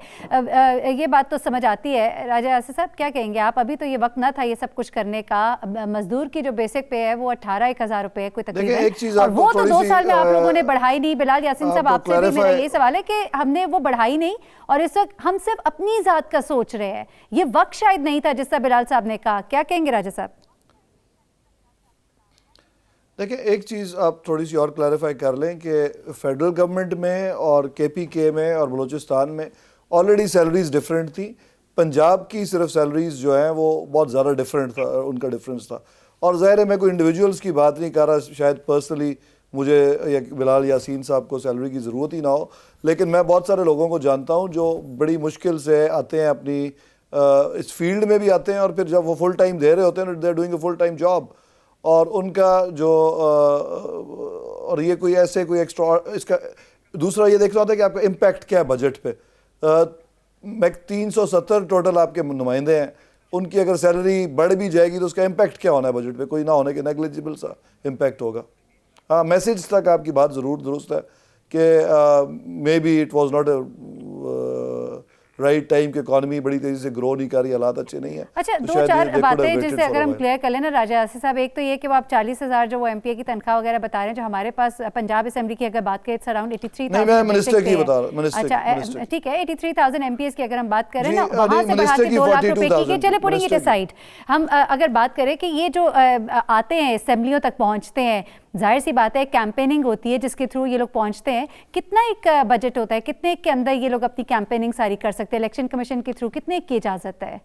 ये बात तो समझ आती है। राजा यासिर साहब क्या कहेंगे आप? अभी तो ये वक्त ना था ये सब कुछ करने का। मजदूर की जो बेसिक पे है वो 18-1,000 रुपए कोई तकरीबन, और वो तो 2 साल में आप लोगों ने बढ़ाई नहीं। बिलाल यासीन साहब, आपसे भी मेरा यही सवाल है कि हमने वो बढ़ाई नहीं और इस वक्त हम सिर्फ अपनी जात का सोच रहे हैं। ये वक्त शायद नहीं था जिसका बिलाल साहब ने कहा। क्या कहेंगे राजा साहब? देखिए, एक चीज़ आप थोड़ी सी और क्लैरिफाई कर लें कि फेडरल गवर्नमेंट में और केपीके में और बलूचिस्तान में ऑलरेडी सैलरीज डिफरेंट थी। पंजाब की सिर्फ सैलरीज जो हैं वो बहुत ज़्यादा डिफरेंट था, उनका डिफरेंस था। और ज़ाहिर है मैं कोई इंडिविजुअल्स की बात नहीं कर रहा, शायद पर्सनली मुझे या बिलाल यासीन साहब को सैलरी की ज़रूरत ही ना हो, लेकिन मैं बहुत सारे लोगों को जानता हूँ जो बड़ी मुश्किल से आते हैं, अपनी इस फील्ड में भी आते हैं, और फिर जब वो फुल टाइम दे रहे होते हैं, they are doing a full time job, और उनका जो और ये कोई ऐसे कोई एक्स्ट्रा, इसका दूसरा ये देखना होता है कि आपका इम्पैक्ट क्या है बजट पे। मैं 370 टोटल आपके नुमाइंदे हैं, उनकी अगर सैलरी बढ़ भी जाएगी तो उसका इम्पैक्ट क्या होना है बजट पे? कोई ना होने के नेग्लिजिबल सा इम्पैक्ट होगा। हाँ, मैसेज तक आपकी बात ज़रूर दुरुस्त है कि may be it was not right time की इकॉनमी बड़ी तेजी से ग्रो नहीं कर रही, हालात अच्छे नहीं है। अच्छा, तो 2-4 बातें जिससे अगर हम क्लियर कर लेना राजा यासिर साहब। एक तो ये कि वो आप 40,000 जो वो एमपीए की तनख्वाह वगैरह बता रहे हैं, जो हमारे पास पंजाब असेंबली की अगर बात करें इट्स अराउंड 83,000। मैं मिनिस्टर की बता रहा हूं। अच्छा ठीक है, 83,000 एमपीएस की अगर हम बात करें ना, वहां से बढ़ा के 2 लाख रुपए की, चले पुटिंग इट असाइड, हम अगर बात करें कि ये जो आते हैं असेंबलियों तक पहुंचते हैं, जाहिर सी बात है कैंपेनिंग होती है जिसके थ्रू ये लोग पहुंचते हैं। कितना एक बजट होता है, कितने के अंदर ये लोग अपनी कैंपेनिंग सारी कर सकते हैं? इलेक्शन कमीशन के थ्रू कितने की इजाजत है?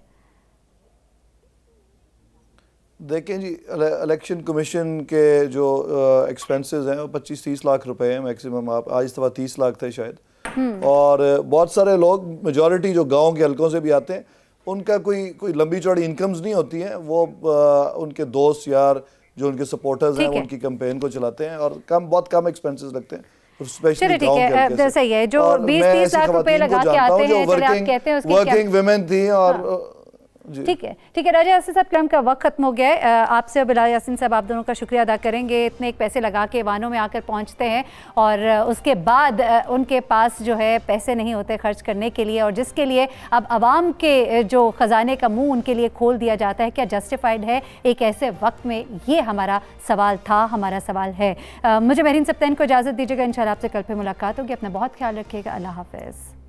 देखें जी, इलेक्शन कमीशन के जो एक्सपेंसेस हैं वो 25-30 लाख रुपए हैं मैक्सिमम। आप आज दफ़ा 30 लाख थे शायद। और बहुत सारे लोग, मेजॉरिटी जो गांव के हलकों से भी आते हैं, उनका कोई लंबी चौड़ी इनकम्स नहीं होती हैं। वो उनके दोस्त यार जो उनके सपोर्टर्स हैं वो उनकी कैंपेन को चलाते हैं और बहुत कम एक्सपेंसेस लगते हैं। चलो ठीक है, सही है। जो 20-30 लाख रुपए लगा के आते हैं, चले आप कहते हैं उसकी वर्किंग वुमेन थी और ठीक है राजा यासीन साहब, कलम का वक्त खत्म हो गया है। आपसे और बिलाल यासीन साहब, आप दोनों का शुक्रिया अदा करेंगे। इतने एक पैसे लगा के वाहनों में आकर पहुंचते हैं और उसके बाद उनके पास जो है पैसे नहीं होते खर्च करने के लिए, और जिसके लिए अब आवाम के जो ख़जाने का मुंह उनके लिए खोल दिया जाता है। क्या जस्टिफाइड है एक ऐसे वक्त में? ये हमारा सवाल था, हमारा सवाल है। मुझे महरीन सप्तैन को इजाज़त दीजिएगा। इंशाल्लाह आपसे कल फिर मुलाकात होगी। अपना बहुत ख्याल रखिएगा। अल्लाह हाफ़िज़।